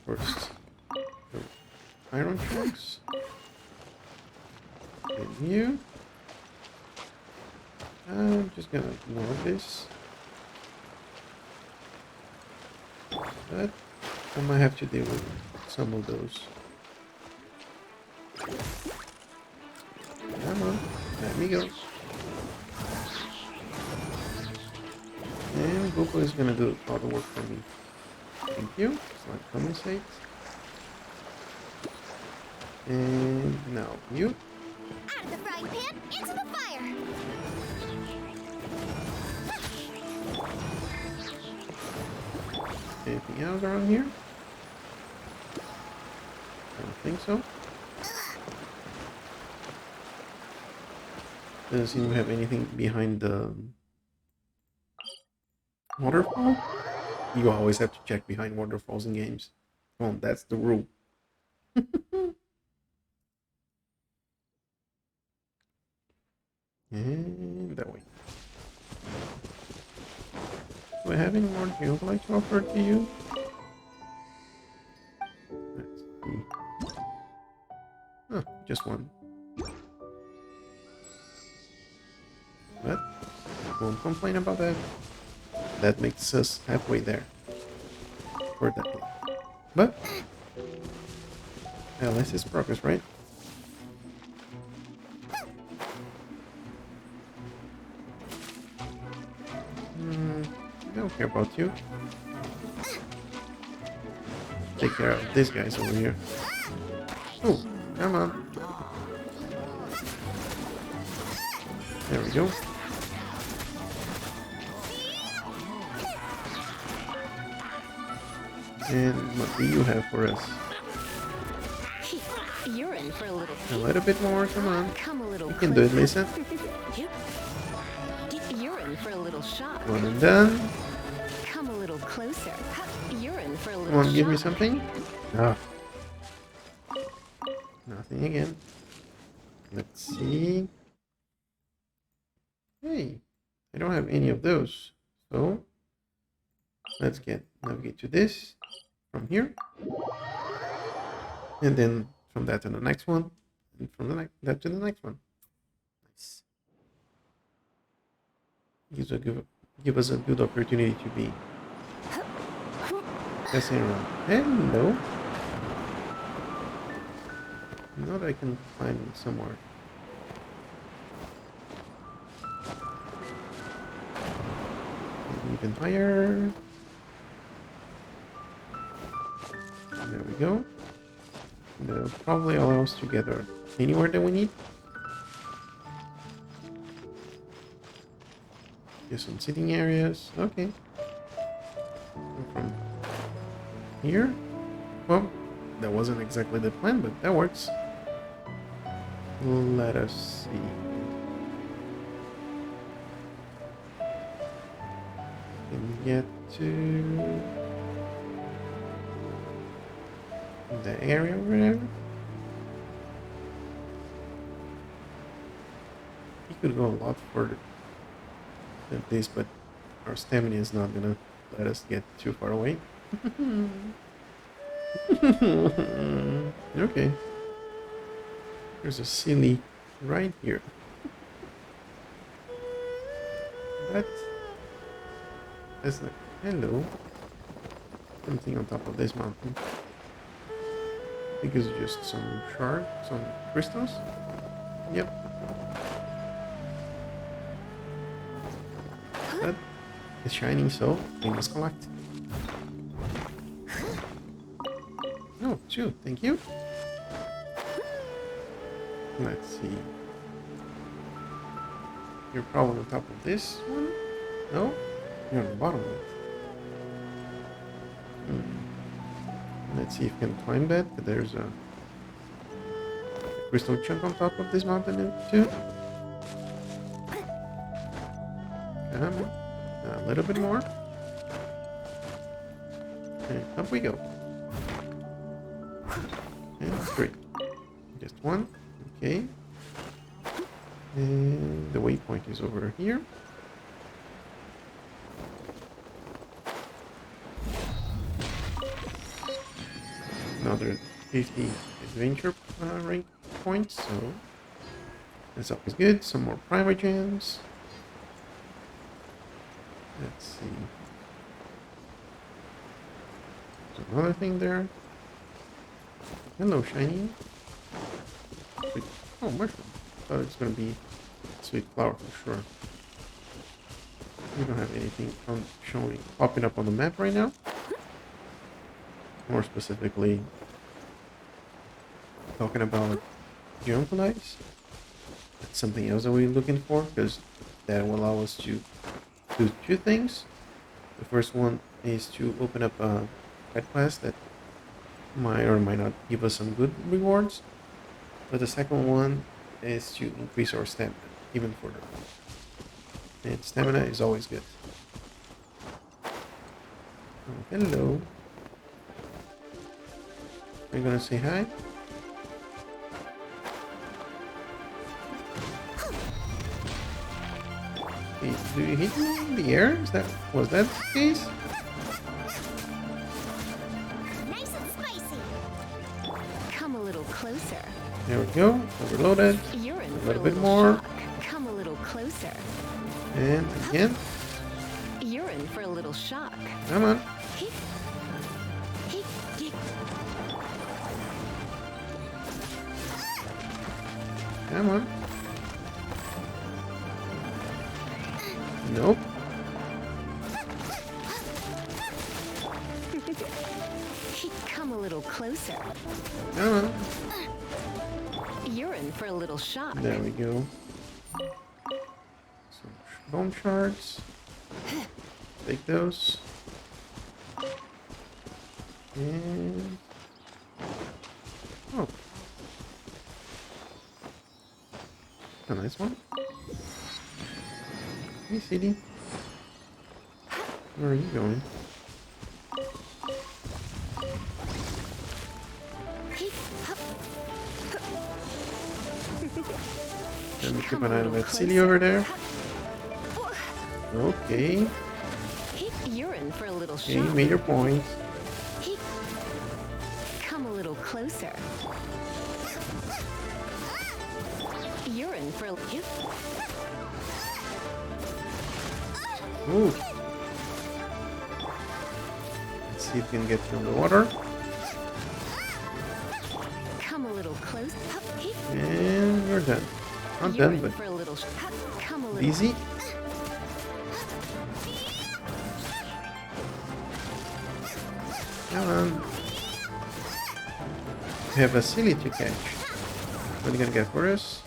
First, the iron chunks. And you. I'm just gonna ignore this. But I might have to deal with some of those. Come on, let me go. And Goku is gonna do all the work for me. Thank you. So I compensate. And now you. Out of the frying pan, into the fire. Anything else around here? I don't think so. Doesn't seem to have anything behind the waterfall. You always have to check behind waterfalls in games. Come on, that's the rule. And that way. Do I have any more gems I'd like to offer to you? Let's see. Oh, just one. But won't complain about that. That makes us halfway there. For that one. But at least it's progress, right? I don't care about you. Take care of these guys over here. Oh, come on. There we go. And what do you have for us? You're in for a A little bit more, come on. Come a little You can do it, Lisa. You're in for a little shock. One and done. Come a little closer. You're in for a little Come on, give me shock. something. Ah. Nothing again. Let's see. Hey, I don't have any of those. So let's navigate to this from here. And then from that to the next one. And from that to the next one. Nice. Give us a good opportunity to be passing around. Hello. Now that I can climb somewhere. Even higher. There we go. That'll probably allow us to gather anywhere that we need. Get some sitting areas. Okay. From here. Well, that wasn't exactly the plan, but that works. Let us see. Can get to the area over there. He could go a lot further than this, but our stamina is not gonna let us get too far away. Okay. There's a silly right here. That's like, hello. Something on top of this mountain. I think it's just some shards, some crystals. Yep. That is shining, so we must collect. Oh, shoot, thank you. Let's see. You're probably on top of this one? No? You're on the bottom of it. Let's see if we can climb that. There's a crystal chunk on top of this mountain too. Come on. A little bit more. And up we go. And 3. Just 1. Okay. And the waypoint is over here. Another 50 adventure rank points, so that's always good. Some more private gems. Let's see. There's another thing there. Hello, shiny. Sweet. Oh, mushroom. Thought it's gonna be sweet flower for sure. We don't have anything popping up on the map right now. More specifically, talking about Geoncolites. That's something else that we're looking for, because that will allow us to do 2 things. The first one is to open up a pet class that might or might not give us some good rewards. But the second one is to increase our stamina even further. And stamina is always good. Oh, hello. Are you gonna say hi? Hey, do you hit me in the air? Was that the case? Nice and spicy. Come a little closer. There we go. Overloaded. You're in A for little bit more. shock. Come a little closer. And again. You're in for a little shock. Come on. Come on. Nope. Come a little closer. Come on. You're in for a little shock. There we go. Some bone shards. Take those. And... oh. A nice one. Hey, CD. Where are you going? Let me keep an eye on that silly over there. Okay. You're in for a little Okay, you shock. made your point. Come a little closer. You're in for a Ooh. Let's see if we can get through the water. Come a little closer. And we're done. Not You're done, in but for a little come a little easy. Come on. We have a silly to catch. What are you gonna get for us?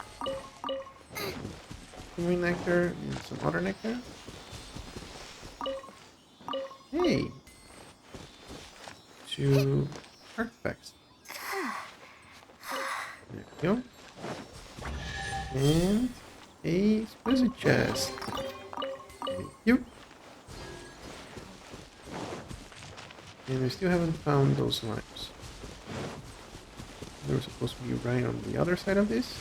Green nectar and some other nectar. Hey! 2 artifacts. There we go. And a exquisite chest. Thank you. And we still haven't found those slimes. They were supposed to be right on the other side of this.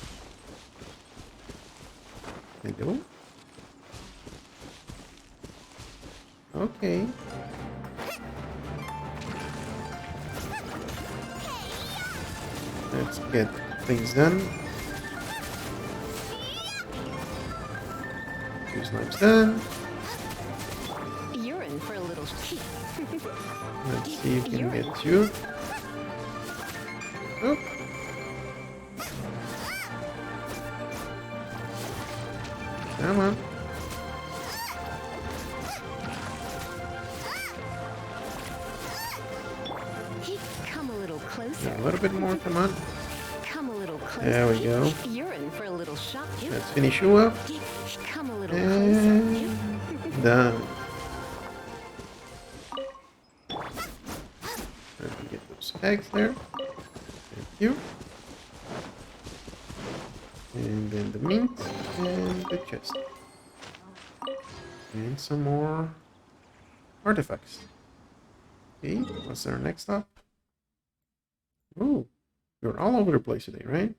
Hello? Okay. Let's get things done. 2 slimes done. You're in for a little heat. Let's see if we can get you. Oh. Come on. Come a little closer. A little bit more, come on. Come a little closer. There we go. You're in for a little shock. Let's finish you up. Come a little And closer. done. Let me get those eggs there. Thank you. And then the meat and the chest. And some more artifacts. Okay, what's our next stop? Ooh, you're all over the place today, right?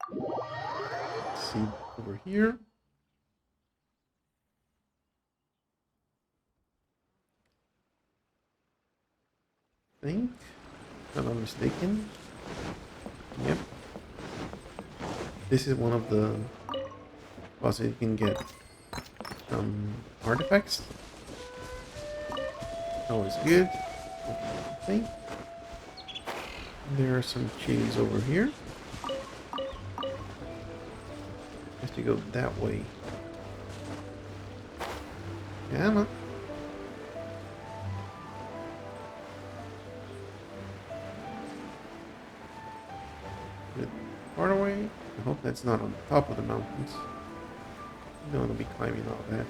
Let's see over here. I think, if I'm not mistaken. Yep. This is one of the spots that you can get artifacts. Always good. I think there are some chilies over here. Have to go that way. Come on. Bit far away. I hope that's not on top of the mountains. You don't want to be climbing all that.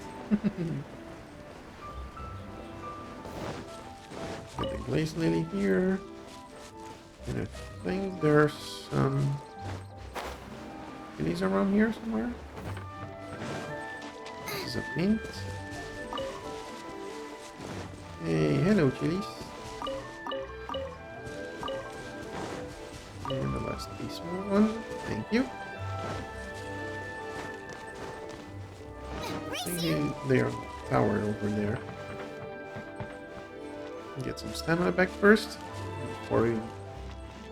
Get the glaze lily here. And I think there's some chilies around here somewhere. This is a mint. Hey, hello chilies. And the last small one. Thank you. I think they are tower over there. Get some stamina back first before we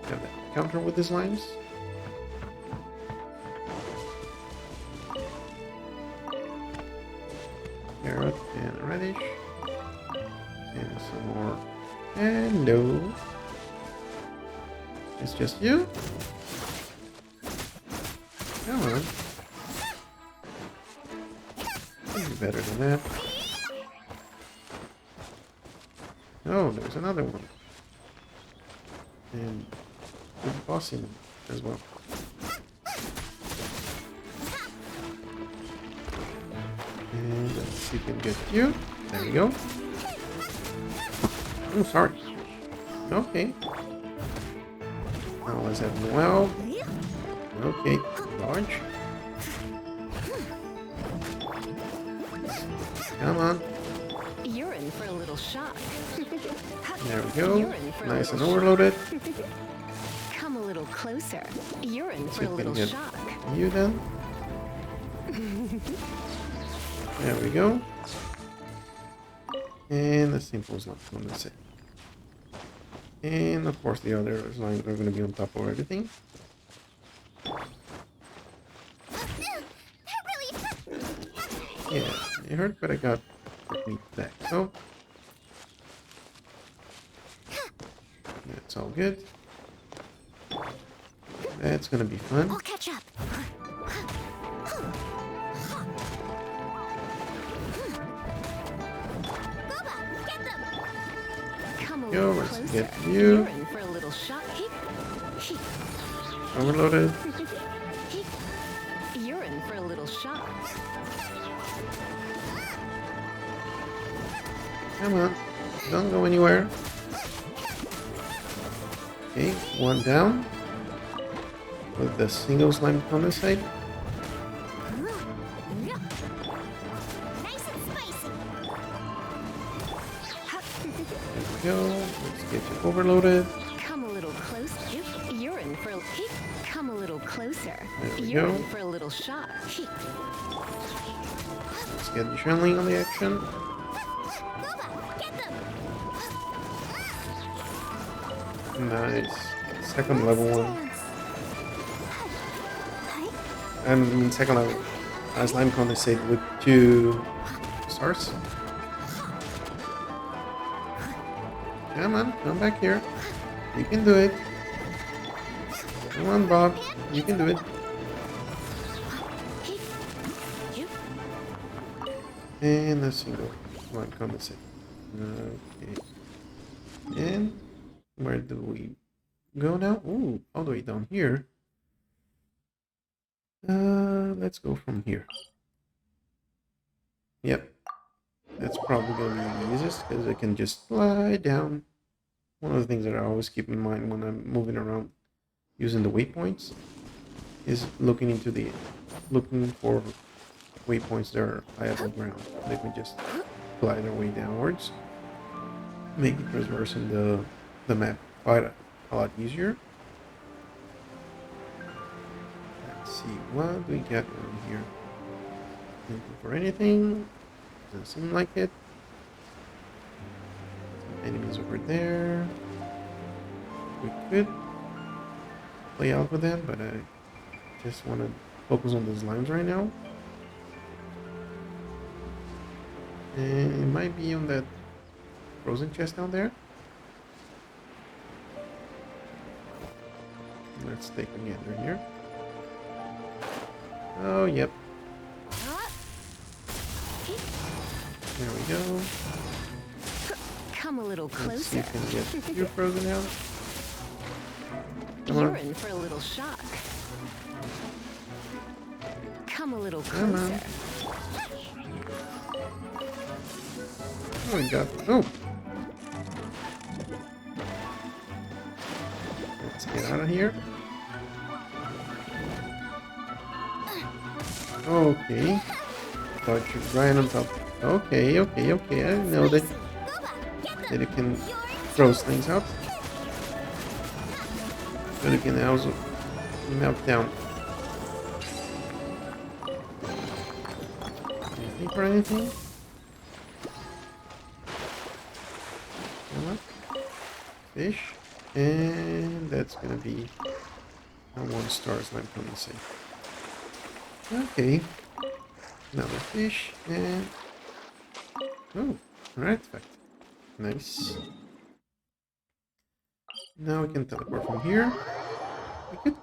have that encounter with the slimes. Carrot and radish. And some more. Hello. It's just you? Come on. Can be better than that. Oh, there's another one. And good bossing as well. And let's see if we can get you. There we go. Oh, sorry. Okay. Now let's have Noel. Okay, dodge. Come on. You're in for a little shock. There we go. Nice and overloaded. Come a little closer. You're in for a See if we can little get shock. you then. There we go. And the simple slime, that's it. And of course the other slimes are going to be on top of everything. Yeah, it hurt, but I got meat back, so that's all good. That's gonna be fun. I'll catch up. Boba, get them. Come a Yo, little let's closer. get you. You're in for a little shock. Overloaded. You're in for a little shock. Come on, don't go anywhere. Okay, one down. with the single slime condensate. Nice and spicy. There we go. Let's get you overloaded. Come a little closer. You're in for a come a little closer. There we You're go. in for a little shock. Let's get the Xiangling on the action. Boba, get them. Nice. Second level one. Dance. And I mean second level. Slime condensate with 2 stars. Come on, come back here. You can do it. Come on, Bob. You can do it. And a single slime condensate. Okay. And where do we go now? Ooh, all the way down here. Let's go from here. Yep. That's probably going to be the easiest because I can just slide down. One of the things that I always keep in mind when I'm moving around using the waypoints is looking for waypoints that are high above ground. They can just glide their way downwards, making traversing the map quite a lot easier. Let's see, what do we got over here? Looking for anything? Doesn't seem like it. Some enemies over there. We could play out with them, but I just want to focus on those lines right now. And it might be on that frozen chest down there. Let's take a gander here. Oh, yep. There we go. Come a little Let's see closer. if we can get you frozen out. Come You're on. in for a little shock. Come a little Come on. closer. Oh my god. Oh! Let's get out of here. Okay. Thought you were right on top. Okay. I didn't know that you can throw things out. But you can also melt down. Anything for anything? Come on. Fish. And that's gonna be a 1-star slime condensate. Okay. Another fish and oh, an artifact. Nice. Now we can teleport from here. We could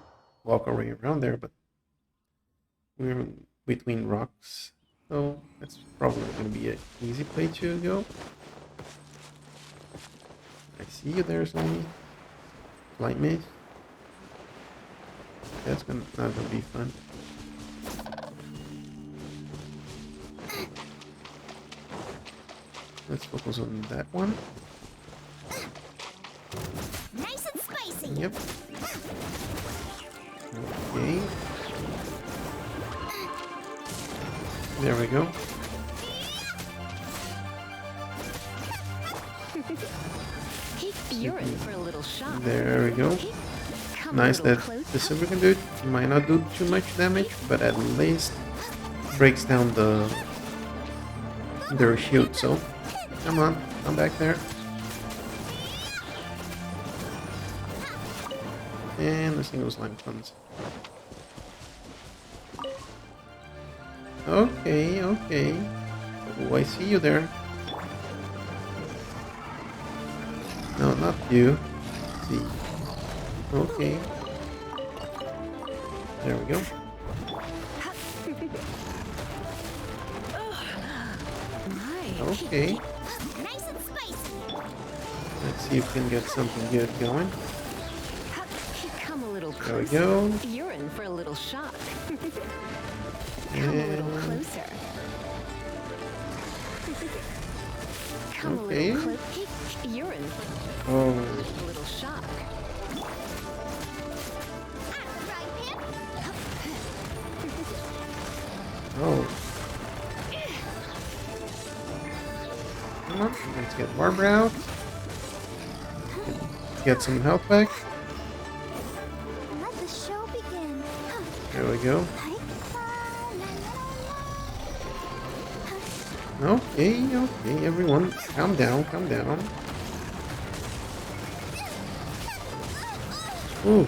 walk our way around there, but we're in between rocks, so that's probably not going to be an easy place to go. I see you there, Slimy. Flight maze. That's not gonna be fun. Let's focus on that one. Nice and spicy. Yep. Okay. There we go. You're in for a little shock. There we go. Come Nice a little that closer. the silver can do it. Might not do too much damage, but at least breaks down their shield. So come on, come back there. And the single slime comes. Okay. Oh, I see you there. No, not you. See. Okay. There we go. Okay. Nice and spicy. Let's see if we can get something good going. Come a little There we closer. go. You're in for a little shock. Come a little And closer. Come a Okay. little closer. You're in for oh, a little shock. Out of the frying pan Oh. Come on, let's get Barbara out. Get some health back. Let the show begin. There we go. Okay, okay, everyone, calm down, calm down. Ooh.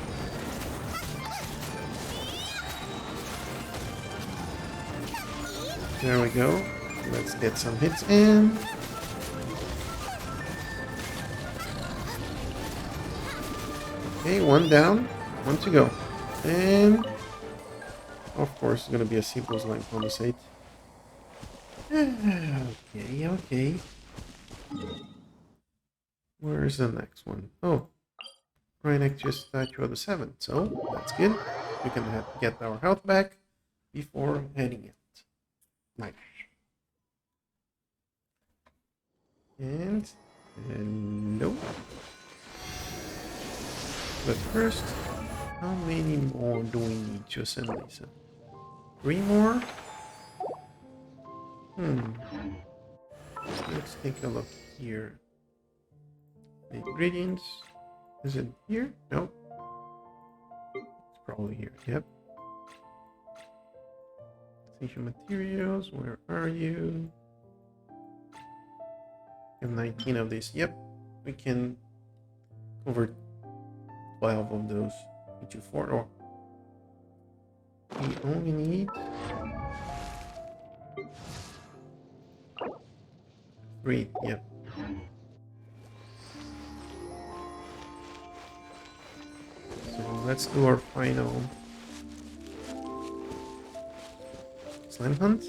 There we go. Let's get some hits in. Okay, one down, one to go. And of course it's gonna be a Seabull's line compensate. Okay, okay. Where's the next one? Oh, right next to a statue of the 7th. So that's good. We can get our health back before heading it. Nice. And nope. But first, how many more do we need to assemble these? 3 more? Let's take a look here. The ingredients. Is it here? No. It's probably here. Yep. Essential materials. Where are you? We have 19 of these. Yep. We can convert 12 of those into 4. Or we only need 3. Yep. So let's do our final slime hunt.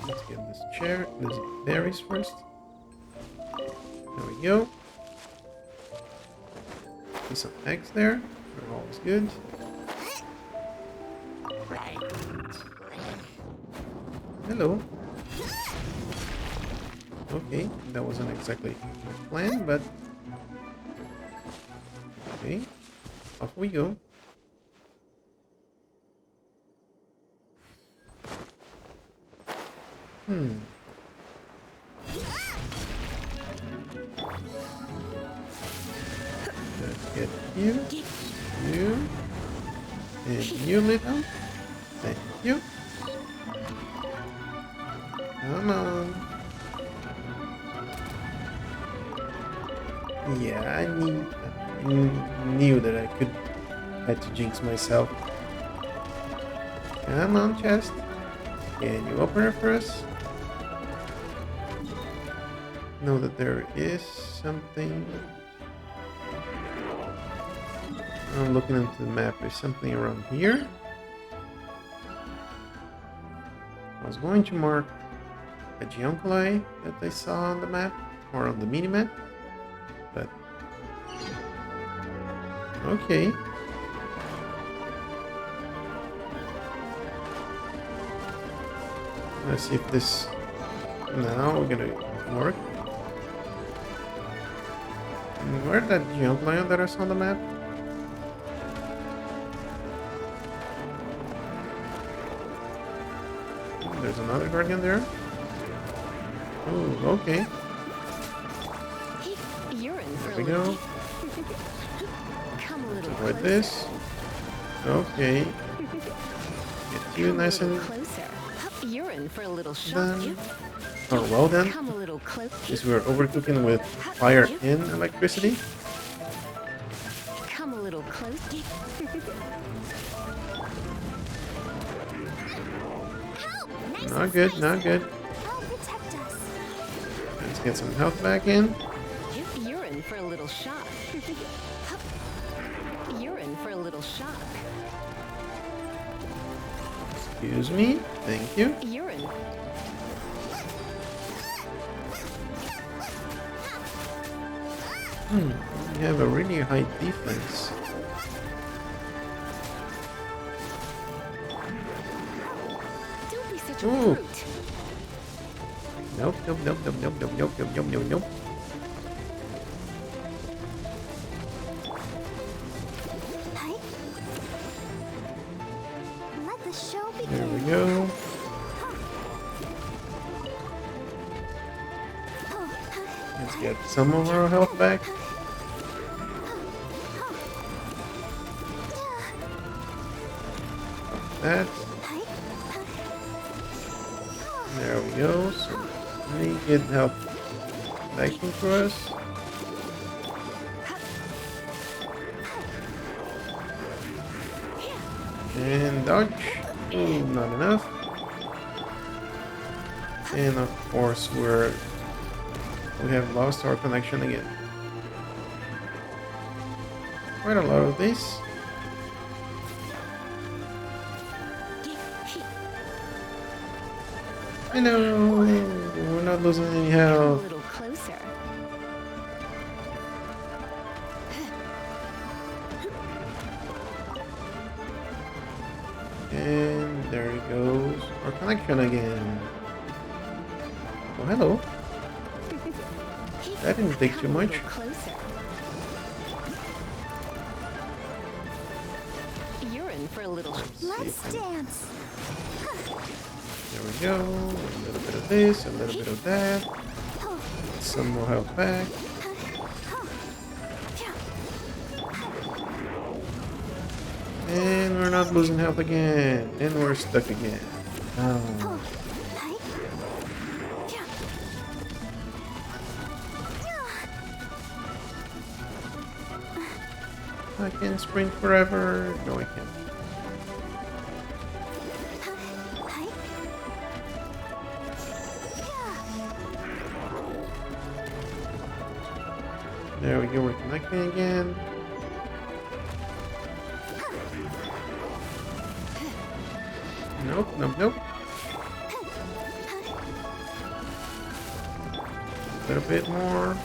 Let's get this chair, these berries first. There we go. See some eggs there. They're always good. Hello. Okay, that wasn't exactly my plan, but okay, off we go. Let's get you, and you little. Thank you. Come on. Yeah, I knew that I had to jinx myself. Come on, chest. Can you open it for us? Know that there is something. I'm looking into the map. There's something around here. I was going to mark a Xiangling that I saw on the map or on the mini map, but okay. Let's see if this now we're gonna work. And where's that Xiangling that I saw on the map? There's another guardian there. Oh, okay. You're in for There we go. Come a little Avoid closer. this. Okay. Get you nice and closer. You're in for a little shock. done. Oh, well then. Come a little closer. Since we're overcooking with fire and electricity. Come a little closer. Not good, not good. Help protect us. Let's get some health back in. You're in for a little shock. You're in for a little shock. Excuse me. Thank you. You're in. We have a really high defense. Don't be such a Ooh. brute. Nope, nope, nope, nope, nope, nope, nope, nope, nope, nope, nope. Let's get some of our health back. That. There we go. So we get health back into us. And dodge. Ooh, not enough. And of course we have lost our connection again. Quite a lot of this. Hello! We're not losing any A health. little closer. And there it goes. Our connection again. Oh, hello. That didn't take too Come a much. little closer. You're in for a little. Let's dance. There we go. A little bit of this, a little bit of that. Some more health back. And we're not losing health again. And we're stuck again. Oh. I can sprint forever. No, I can't. There we go, we're connecting again. Nope, nope, nope. A little bit more.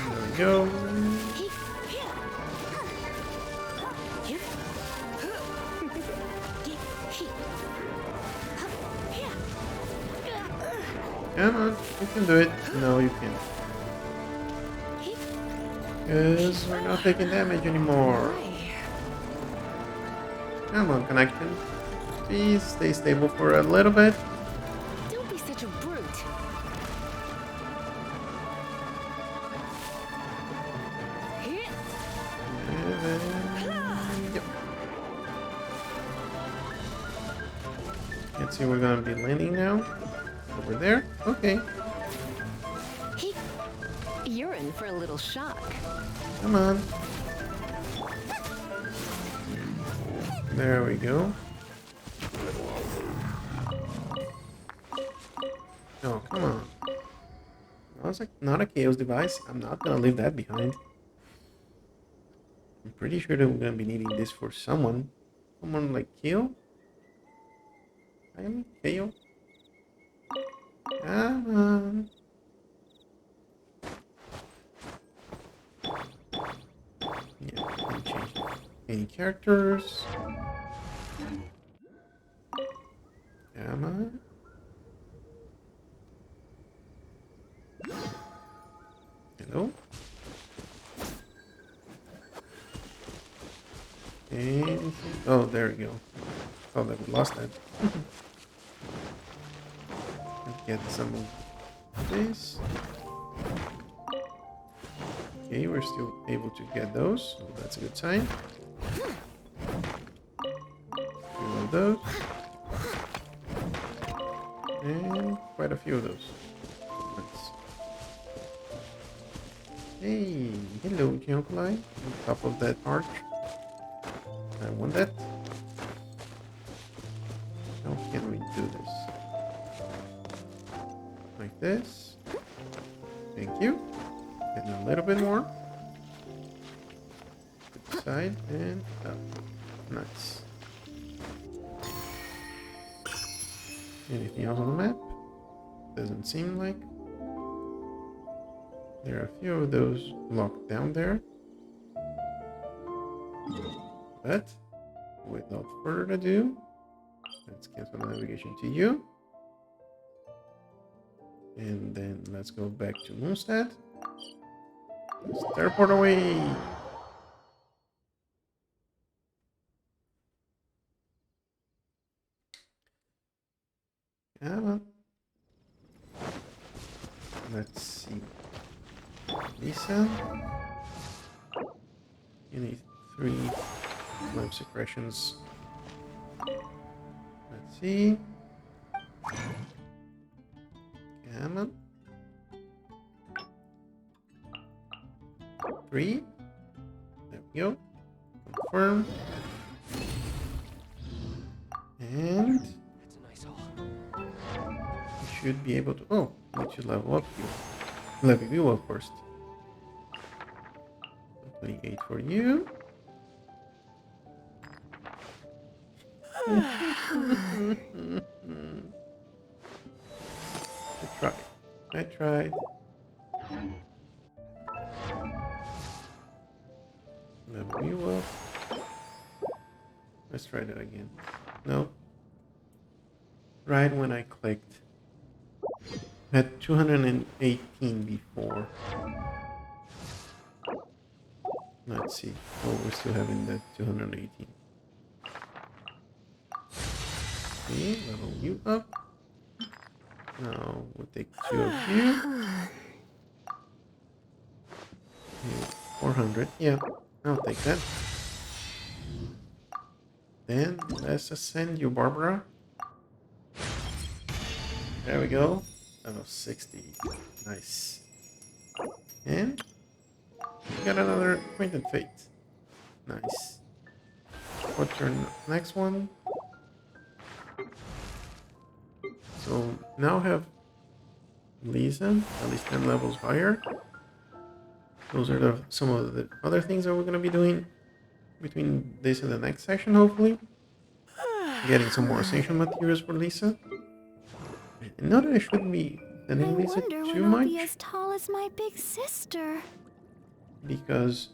There we go. Come on, you can do it. No, you can't. Because we're not taking damage anymore. Come on, connection. Please stay stable for a little bit. Don't be such a brute. And then, yep. Let's see, we're gonna be landing now. Over there. Okay. You're in for a little shock. Come on. There we go. Oh, come on. I was like, not a chaos device. I'm not gonna leave that behind. I'm pretty sure that we're gonna be needing this for someone. Someone like Kale? I am Kale. Come on. Yeah, can change any characters. Come on. Hello. And oh, there we go. Oh, that we lost that. Let's get some of this. Okay, we're still able to get those, so that's a good sign. Reload those. And quite a few of those. Nice. Hey, hello, Xiangling. On top of that arch. I want that. How can we do this? Like this. Thank you. And a little bit more. To the side and up. Nice. Anything else on the map? Doesn't seem like. There are a few of those locked down there. But without further ado, let's cancel navigation to you. And then let's go back to Moonstead. Let's teleport away. Come on. Let's see. Lisa. You need 3 flame suppressions. Let's see. Come on. 3. There we go. Confirm. And That's a nice haul. you should be able to. Oh, I need to level up you. Level you up first. 28 for you. I tried. Level you up. Let's try that again. No. Right when I clicked. I had 218 before. Let's see. Oh, we're still having that 218. Okay, level you up. Now we'll take 2 of you. Okay, 400. Yeah, I'll take that. Then let's ascend you, Barbara. There we go. Level 60. Nice. And we got another acquainted fate. Nice. What's your next one? So now have Lisa, at least 10 levels higher. Those are some of the other things that we're going to be doing between this and the next section, hopefully. Getting some more ascension materials for Lisa. And not that I shouldn't be I sending Lisa wonder too when I'll be much, as tall as my big sister. because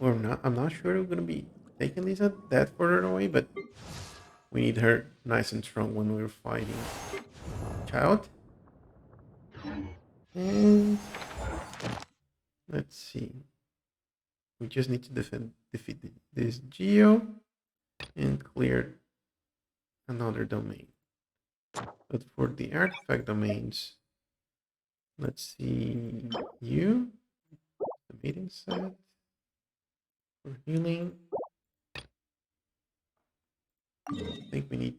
I'm not sure we're going to be taking Lisa that further away, but we need her nice and strong when we're fighting Childe. And let's see. We just need to defeat this Geo and clear another domain. But for the artifact domains, let's see you, the meeting set, for healing. I think we need,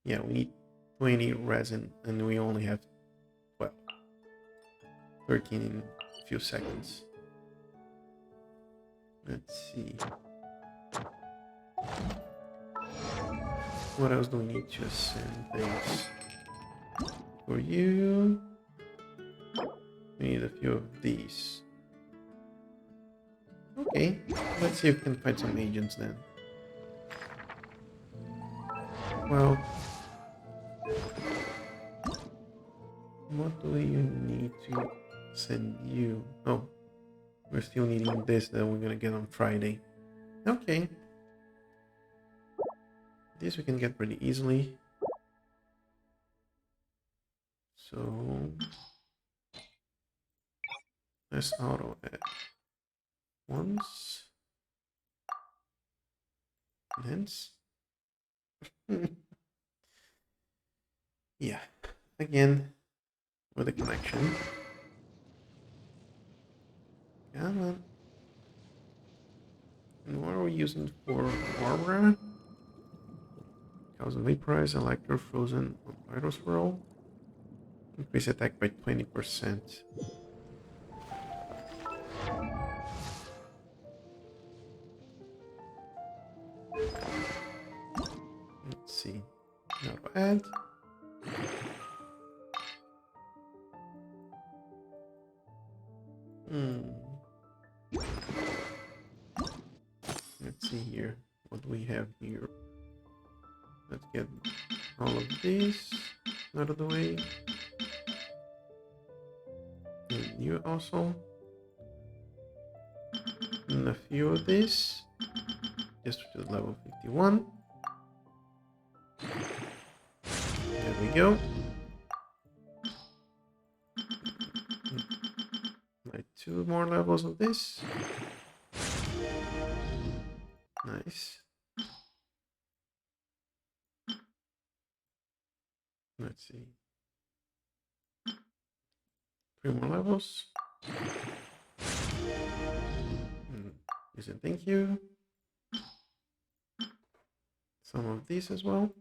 yeah, we need 20 resin and we only have 12. 13 in a few seconds. Let's see. What else do we need to ascend things? For you, we need a few of these. Okay, let's see if we can find some agents then. Well, what do you need to send you? Oh, we're still needing this that we're gonna get on Friday. Okay. This we can get pretty easily. So let's auto add once. Lens. Yeah. Again, with a connection. Come on. And what are we using for Barbara? Cause of vaporize, electro frozen on Hydro Swirl. Increase attack by 20%. Let's see. Now add. Let's see here what we have here. Let's get all of these out of the way. And you also. And a few of these. Just to level 51. There we go. Like 2 more levels of this. Nice. Let's see. 3 more levels. Is it thank you? Some of these as well.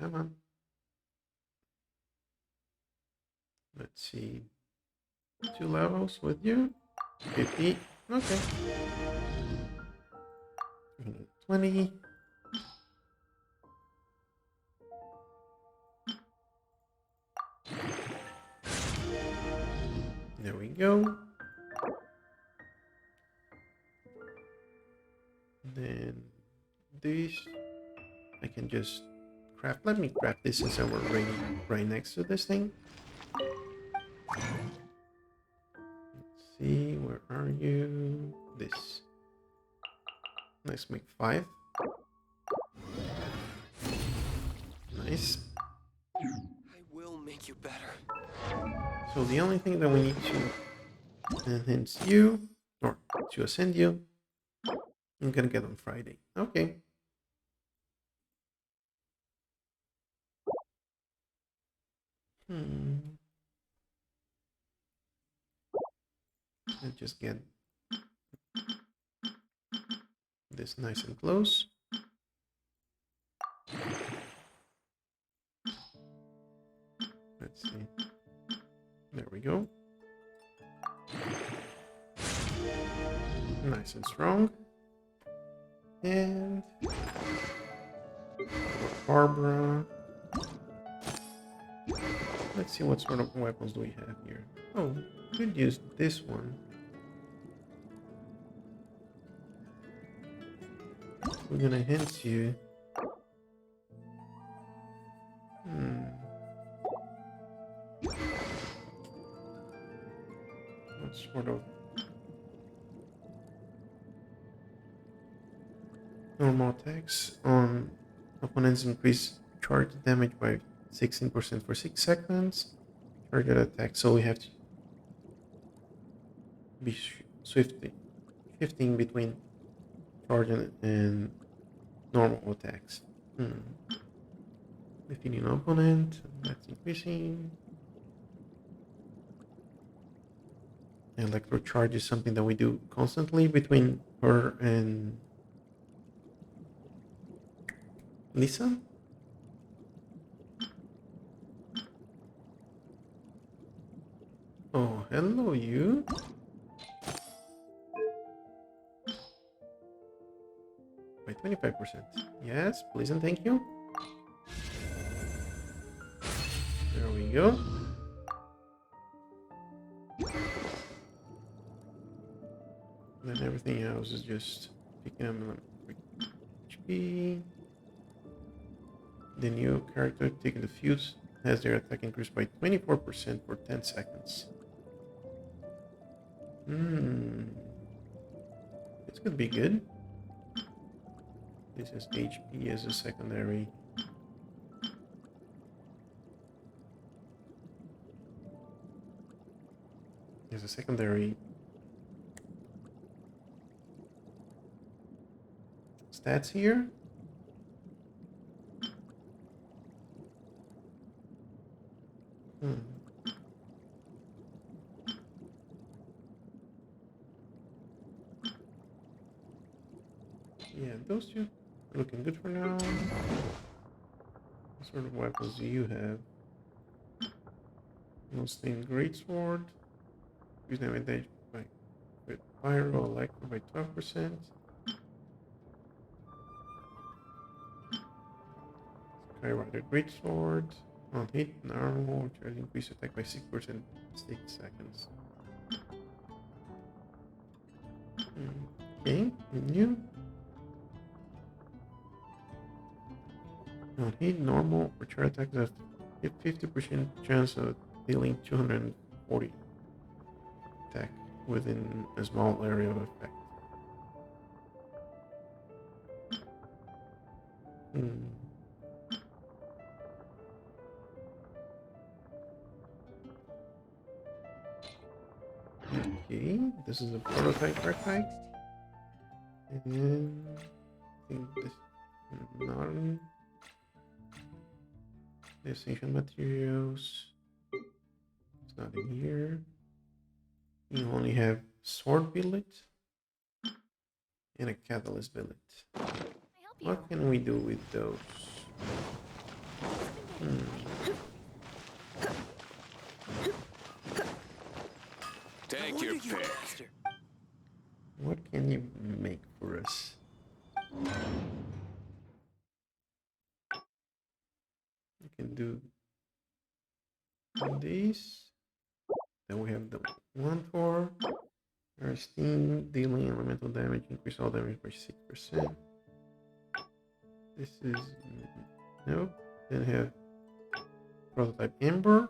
Come on. Let's see. 2 levels with you. 50. Okay. 220. There we go. Then this I can just craft. Let me craft this since we're right next to this thing. Let's see, where are you? This. Let's make 5. Nice. I will make you better. So the only thing that we need to enhance you, or to ascend you, I'm gonna get on Friday. Okay. Let's just get this nice and close. Let's see. There we go. Nice and strong. And Barbara. Let's see what sort of weapons do we have here. Oh, could use this one. We're gonna enhance you. What sort of normal attacks on opponents increase charge damage by 16% for 6 seconds. Target attack, so we have to be swiftly shifting between charge and normal attacks. Defeating an opponent, that's increasing. Electro charge is something that we do constantly between her and Lisa. Oh, hello, you. By 25%. Yes, please and thank you. There we go. Then everything else is just picking up HP. The new character taking the fuse has their attack increased by 24% for 10 seconds. This could be good. This is HP as a secondary. As a secondary stats here. Yeah, those two are looking good for now. What sort of weapons do you have? Mostly in Greatsword. Use damage by with Pyro, Electro by 12%. Skyrider Greatsword. On hit and armor, charge increase attack by 6%, 6 seconds. Okay, new. On hit, normal, or charge attacks have 50% chance of dealing 240 attack within a small area of effect. Okay, this is a prototype archetype. And then I think this not Essential materials. It's not in here. You only have sword billet and a catalyst billet. I help you? What can we do with those? Take wonder your you pick. asked her. What can you make for us? You can do these. Then we have the one for our steam dealing elemental damage, increase all damage by 6%. This is nope. Then have prototype Ember.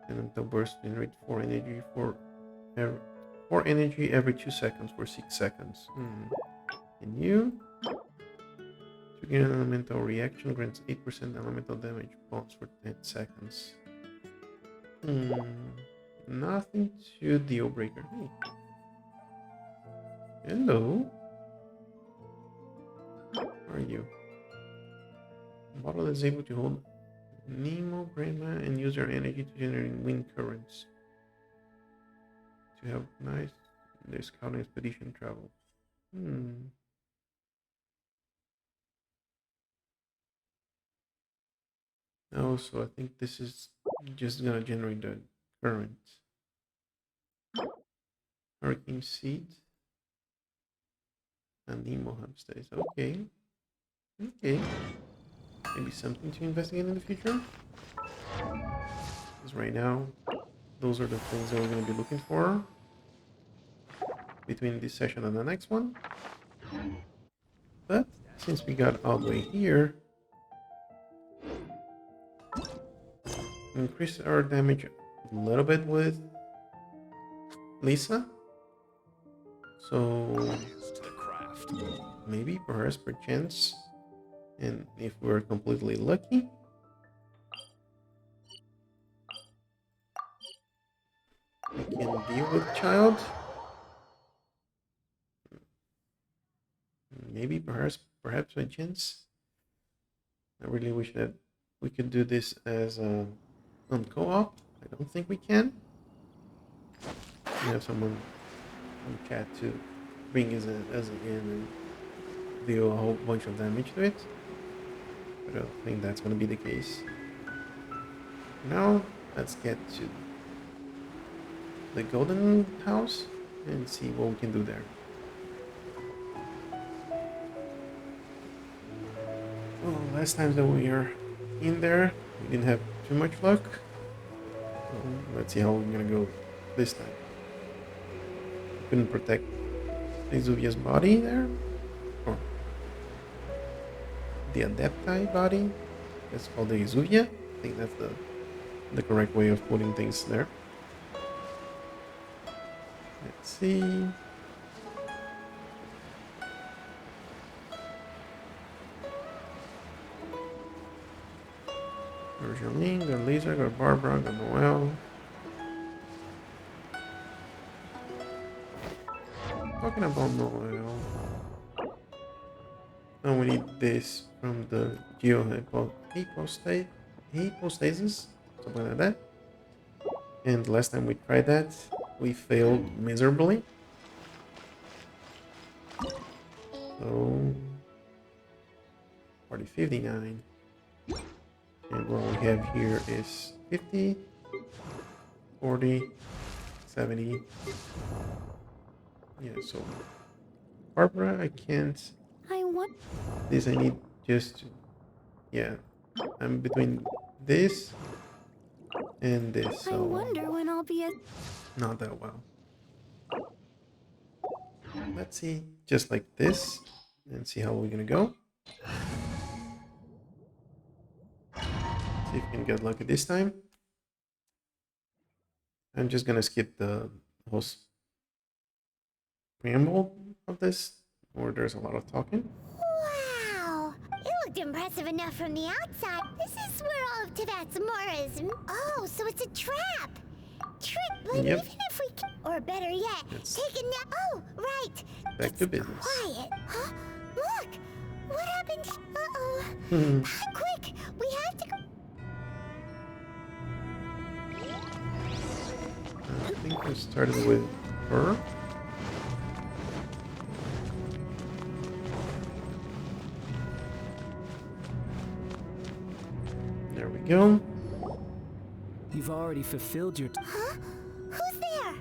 And the burst generate 4 energy every 2 seconds for 6 seconds. And you trigger an elemental reaction grants 8% elemental damage bonus for 10 seconds. Nothing to deal breaker. Hey. Hello. How are you? Bottle is able to hold Nemo, Grandma, and use their energy to generate wind currents. To help their scouting expedition travel. Also, I think this is just gonna generate the current. Hurricane seed. And Nemo homestays. Okay. Maybe something to investigate in the future. Because right now, those are the things that we're going to be looking for between this session and the next one. But since we got all the way here, increase our damage a little bit with Lisa. So To the craft. maybe, perhaps, perchance, and if we're completely lucky, we can deal with Childe. Maybe, perhaps by chance. I really wish that we could do this as on co-op. I don't think we can. We have someone on chat to bring us in and deal a whole bunch of damage to it. But I don't think that's going to be the case. Now, let's get to the golden house and see what we can do there. Well, last time that we were in there, we didn't have too much luck. So let's see how we're gonna go this time. We couldn't protect Izuvia's body there, or the Adepti body. It's called the Izuvia. I think that's the correct way of putting things there. Let's see. There's Xiangling, got Lisa, got Barbara, got Noelle. Talking about Noelle. Now we need this from the hypostasis, something like that. And last time we tried that, we failed miserably. So, 59. And what we have here is 50, 40, 70. Yeah, so Barbara, I can't. I want. This I need just. Yeah, I'm between this and this. So I wonder when I'll be at. not that well. Let's see, just like this, and see how we're gonna go. See if we can get lucky this time. I'm just gonna skip the whole preamble of this, where there's a lot of talking. Wow! It looked impressive enough from the outside. This is where all of Tivat's Mora is. Oh, so it's a trap. But Yep. even if we can, or better yet, It's take a nap. Oh, right. back to business. Quiet. Huh? Look! What happened? Uh-oh. Hmm. Quick! We have We started with her. There we go. You've already fulfilled your... Huh? Who's there?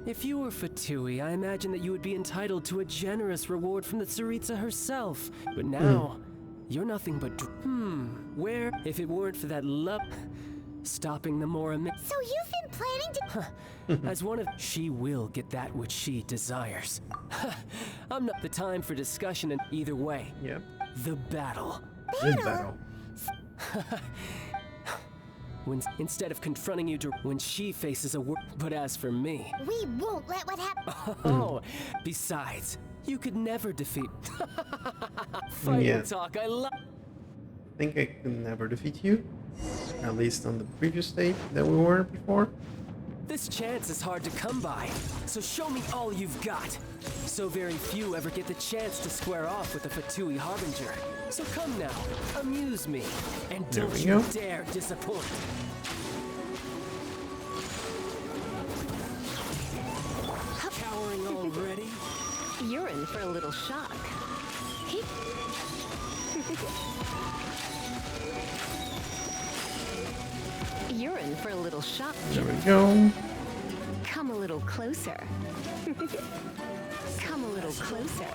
If you were Fatui, I imagine that you would be entitled to a generous reward from the Tsaritsa herself. But now, you're nothing but... Where, if it weren't for that love... Stopping the Morami... So you've been planning to... As one of... She will get that which she desires. I'm not the time for discussion in either way. Yep. The battle. Good battle. When instead of confronting you when she faces a war... But as for me... We won't let what happen. Oh, besides, you could never defeat... Fighting Yeah. talk, I love... I think I could never defeat you. At least on the previous stage that we were before. This chance is hard to come by, so show me all you've got. So very few ever get the chance to square off with a Fatui Harbinger. So come now, amuse me, and There don't we you go. dare disappoint. Cowering already? You're in for a little shock. You're in for a little shock. There we go. Come a little closer. Come a little closer.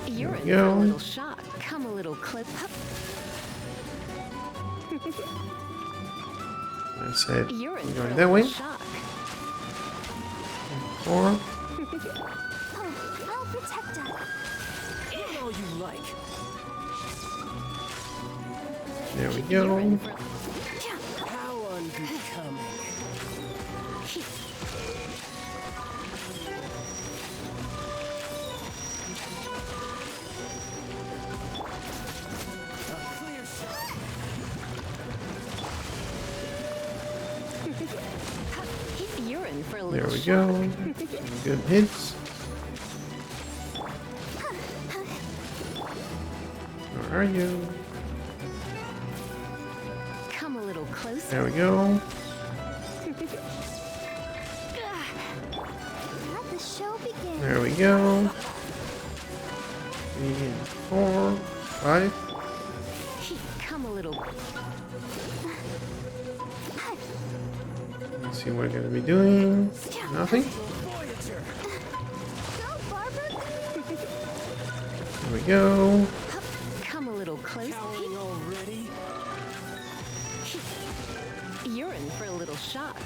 You're in for a go. little shock. Come a little closer. I said You're in I'm for a going that little way. shock. 4. I'll protect her. Get all you like. There we You're in go. for How unbecoming. A clear shot. You're in for a There little we shock. go. Some good hits. Where are you? Come a little closer. There we go. Let the show begin. There we go. 3 and 4, 5. Come a little. Let's see what we're gonna be doing. Nothing. Voyager. Go, Barbara. There we go. Come a little closer. Cowering already? You're in for a little shock.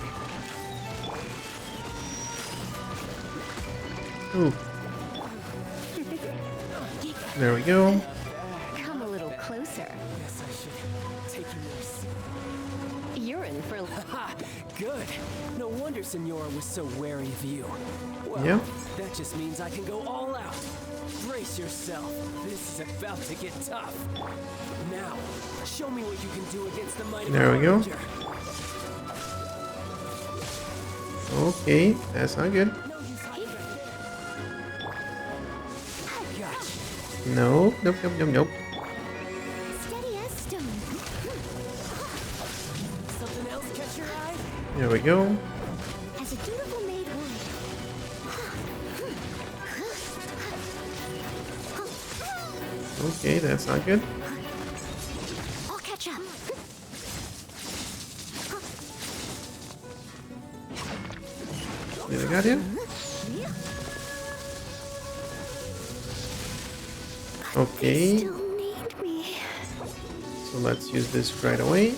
Ooh. There we go. Come a little closer. Guess I should take you more seriously. You're in for a Ha! Good. No wonder Senora was so wary of you. Well, Yeah. that just means I can go all out. Brace yourself. This is about to get tough. Now, show me what you can do against the mighty There we go. Harbinger. Okay, that's not good. No use hiding back there. Gotcha. Nope, nope, nope, nope, nope. Steady as stone. Something else catch your eye? There we go. As a dutiful maid would. Okay, that's not good. I'll catch up. Did I got you? Okay, Still need me. so let's use this right away.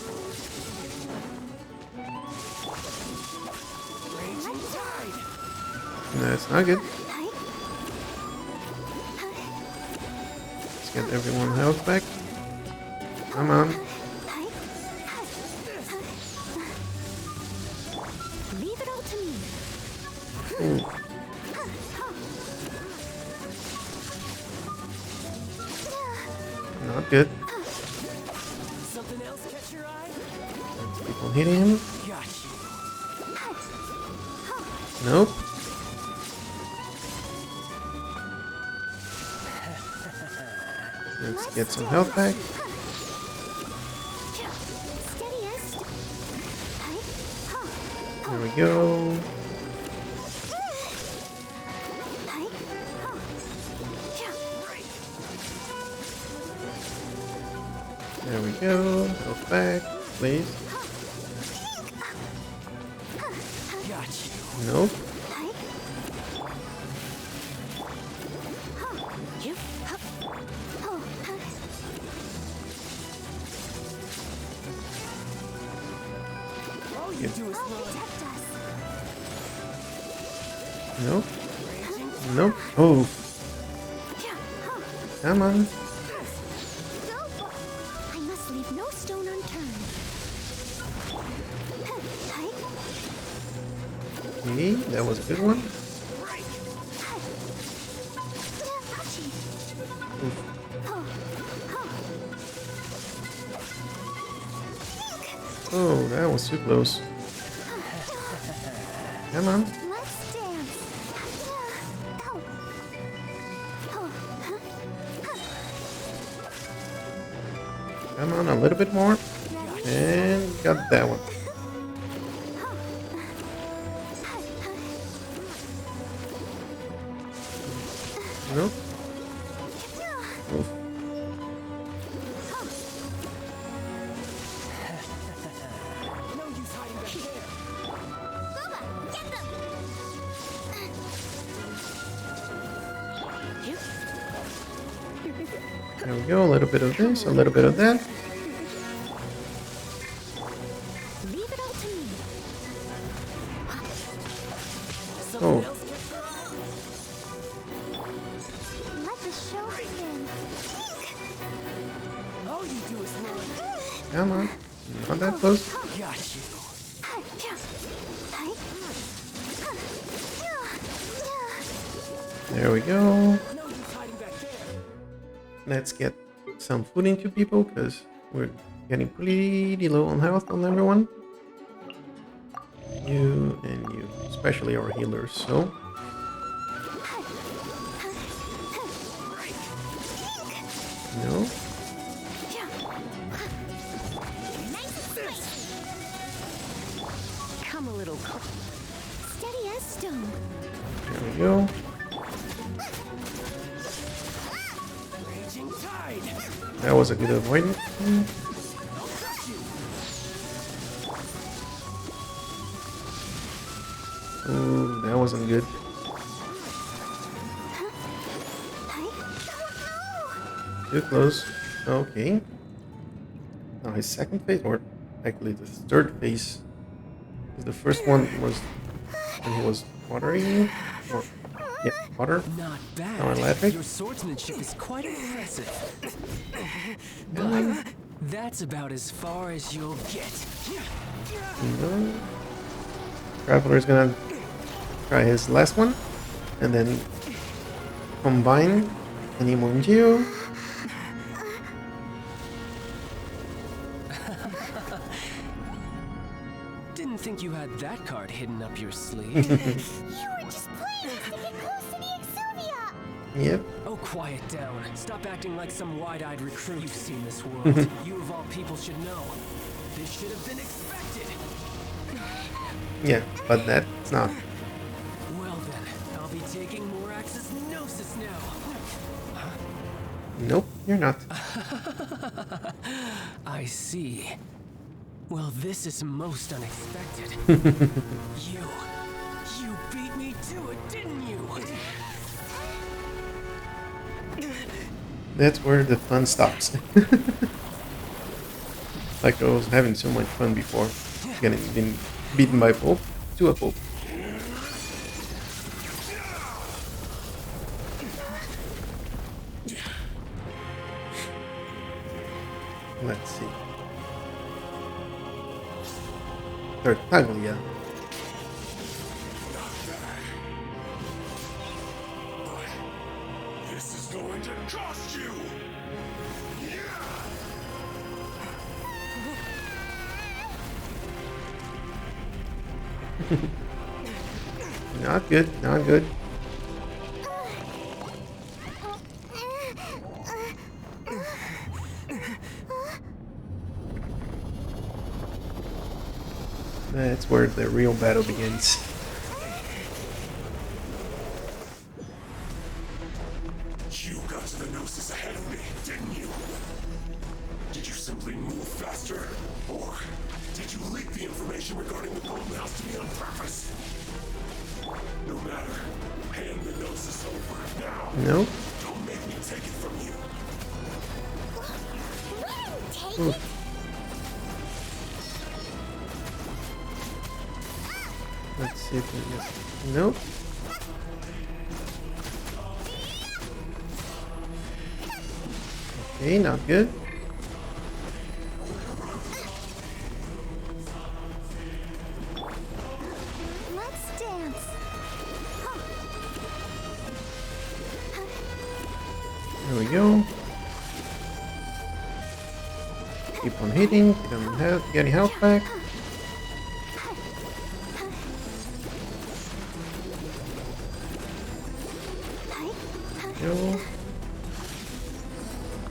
Raging tide. That's not good. Right? Let's get everyone health back. Come on. Right? Leave it all to me. Ooh. Not good. Something else catch your eye? Let's keep on hitting him. Got you. Nope. Let's get some health back. There we go. There we go. Go back, please. Nope. Nope. Nope. Oh. Come on. I must leave no stone unturned. Okay, that was a good one. Oh, that was too close. Come on. Let's dance. Come on, a little bit more. And got that one. Nope. Oof. There we go, a little bit of this, a little bit of that. Leave it all to me. Oh, Let the show begin. All you do is run. come on. Not that close. Got you. There we go. No use hiding back there. Let's get some food into people because we're getting pretty low on health on everyone. You and you, especially our healers. So no. Come a little closer. Steady as stone. There we go. Raging tide. That was a good avoidance. Ooh, that wasn't good. Too close. Okay. Now his second phase, or actually the third phase, because the first one was when he was watering, or yeah, water. Not bad. Now electric. Your swordsmanship is quite impressive. No. But that's about as far as you'll get. No. Traveler's gonna try his last one, and then combine anyone Geo. Didn't think you had that card hidden up your sleeve. You were just playing to get close to the Exuvia. Yep. Oh, quiet down. Stop acting like some wide-eyed recruit. You've seen this world. You of all people should know. This should have been expected. Yeah, but that's not. Well then, I'll be taking Morax's Gnosis now. Nope, you're not. I see. Well, this is most unexpected. You beat me to it, didn't you? That's where the fun stops. Like I was having so much fun before, getting beaten by Pope to a Pope. Let's see. Tartaglia. This is going to cost you! Not good, not good. That's where the real battle begins. You got to the Gnosis ahead of me, didn't you? Did you simply move faster? Or did you leak the information regarding the Golden House to me on purpose? No matter. Hand the Gnosis over now. Nope. Don't make me take it from you. Take Ooh. it. Let's see if we get... Nope. Okay, not good. Let's dance. There we go. Keep on hitting, getting health back. Go.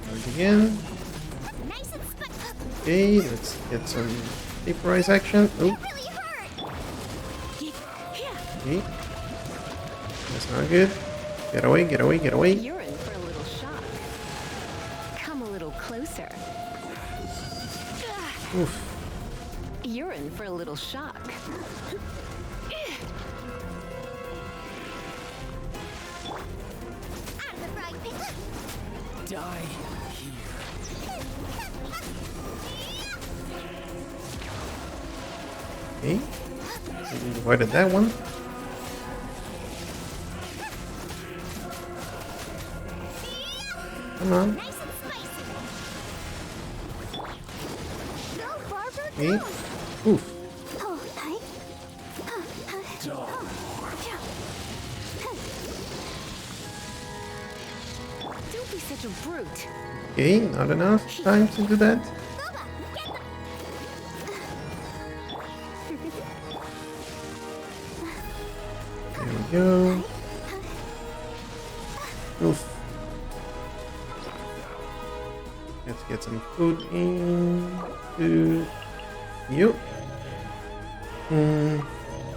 Charge again. Nice and Okay, let's get some vaporize action. Oh, really hurt. okay. That's not good. Get away, get away, get away. You're in for a little shock. Come a little closer. Oof. You're in for a little shock. Out of the frying pan. Die here. Okay. We avoided that one. Come on. Nice and spicy. Go, Barbara, Okay. go. Oof. Oh, hi. Don't be such a brute. Okay, not enough time to do that. Boba, get There we go. Oof. Let's get some food in. To you.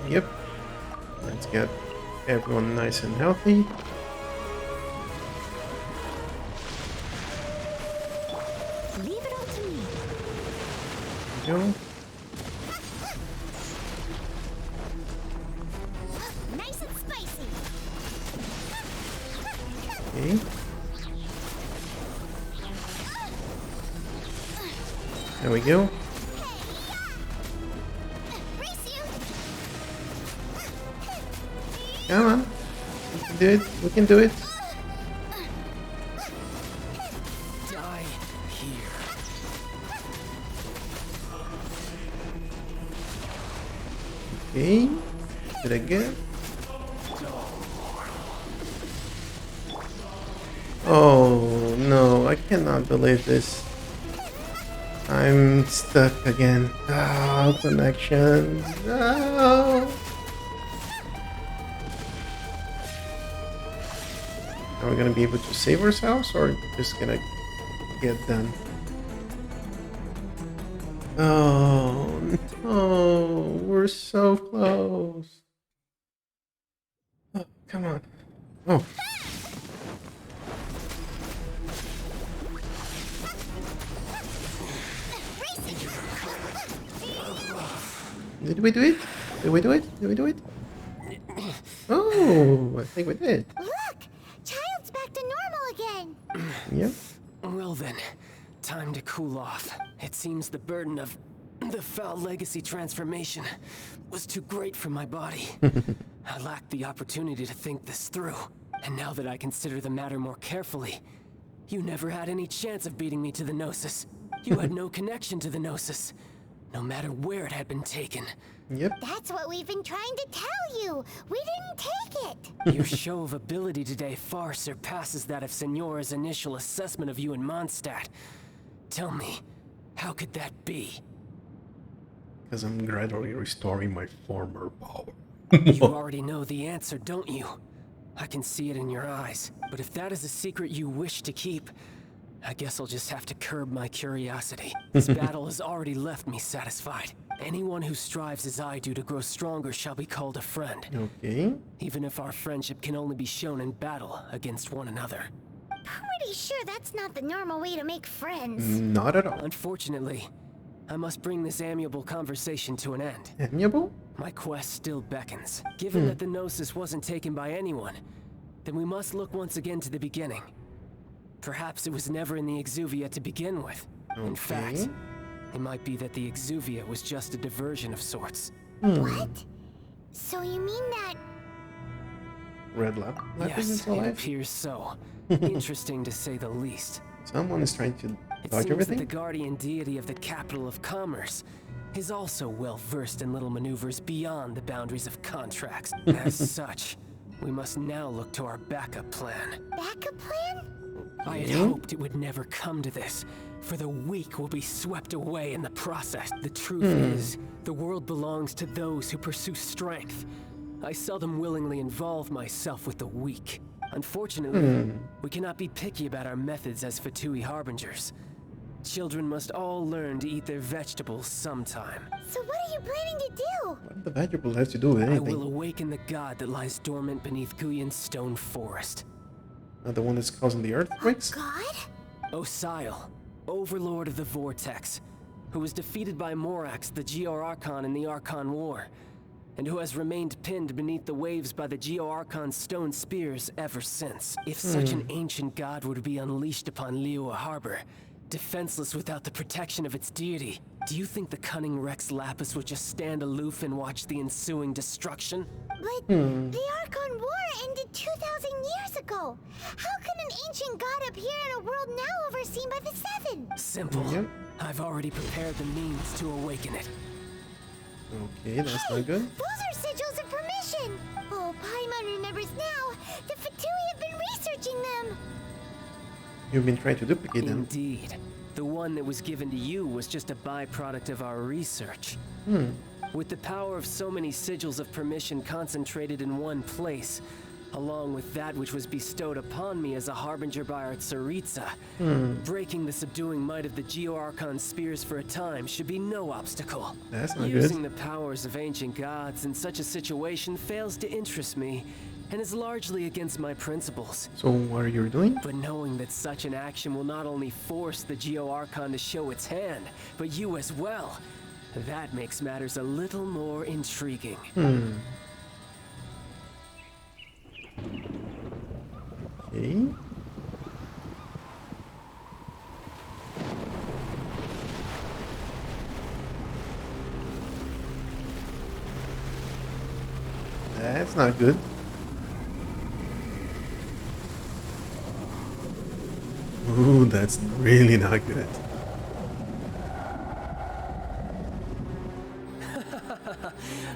Yep. Let's get everyone nice and healthy. Leave it all to me. There we go. nice and spicy. Okay. There we go. Race you. Come on. We can do it. We can do it. Die here. Okay. Did I get? Oh no, I cannot believe this. I'm stuck again. Oh, connection. No. Are we gonna be able to save ourselves or just gonna get done? Oh no, we're so close. Oh, come on. Oh. Did we do it? Did we do it? Did we do it? Oh, I think we did. Look, Childe's back to normal again. Yep. Well then, time to cool off. It seems the burden of the foul legacy transformation was too great for my body. I lacked the opportunity to think this through. And now that I consider the matter more carefully, you never had any chance of beating me to the Gnosis. You had no connection to the Gnosis, no matter where it had been taken. Yep. That's what we've been trying to tell you. We didn't take it. Your show of ability today far surpasses that of Signora's initial assessment of you in Mondstadt. Tell me, how could that be? Because I'm gradually restoring my former power. You already know the answer, don't you? I can see it in your eyes. But if that is a secret you wish to keep, I guess I'll just have to curb my curiosity. This battle has already left me satisfied. Anyone who strives as I do to grow stronger shall be called a friend. Okay. Even if our friendship can only be shown in battle against one another. Pretty sure that's not the normal way to make friends. Not at all. Unfortunately, I must bring this amiable conversation to an end. Amiable? My quest still beckons. Given that the Gnosis wasn't taken by anyone, then we must look once again to the beginning. Perhaps it was never in the Exuvia to begin with. In fact, it might be that the Exuvia was just a diversion of sorts. What? So you mean that... Red Lapis Yes, is it alive? appears so. Interesting to say the least. Someone is trying to It dodge seems everything? that the guardian deity of the capital of commerce is also well versed in little maneuvers beyond the boundaries of contracts. As such, we must now look to our backup plan. backup plan? I had hoped it would never come to this, for the weak will be swept away in the process. The truth is, the world belongs to those who pursue strength. I seldom willingly involve myself with the weak. Unfortunately, we cannot be picky about our methods as Fatui Harbingers. Children must all learn to eat their vegetables sometime. So what are you planning to do? What the vegetable has to do with I anything? will awaken the god that lies dormant beneath Guyan's stone forest. Not the one that's causing the earthquakes? God? Osial, overlord of the Vortex, who was defeated by Morax, the Geo-Archon in the Archon War, and who has remained pinned beneath the waves by the Geo-Archon's stone spears ever since. If such an ancient god were to be unleashed upon Liyue Harbor, defenseless without the protection of its deity, do you think the cunning Rex Lapis would just stand aloof and watch the ensuing destruction? But the Archon War ended 2,000 years ago. How can an ancient god appear in a world now overseen by the Seven? Simple. Yep. I've already prepared the means to awaken it. Okay, that's not good. Those are sigils of permission. Oh, Paimon remembers now. The Fatui have been researching them. You've been trying to duplicate them. Indeed. The one that was given to you was just a byproduct of our research. With the power of so many sigils of permission concentrated in one place, along with that which was bestowed upon me as a harbinger by our Tsaritsa, breaking the subduing might of the Geo-Archon spears for a time should be no obstacle. That's not Using good. the powers of ancient gods in such a situation fails to interest me, and is largely against my principles. So what are you doing? But knowing that such an action will not only force the Geo-Archon to show its hand, but you as well, that makes matters a little more intriguing. Okay. That's not good. Ooh, that's really not good.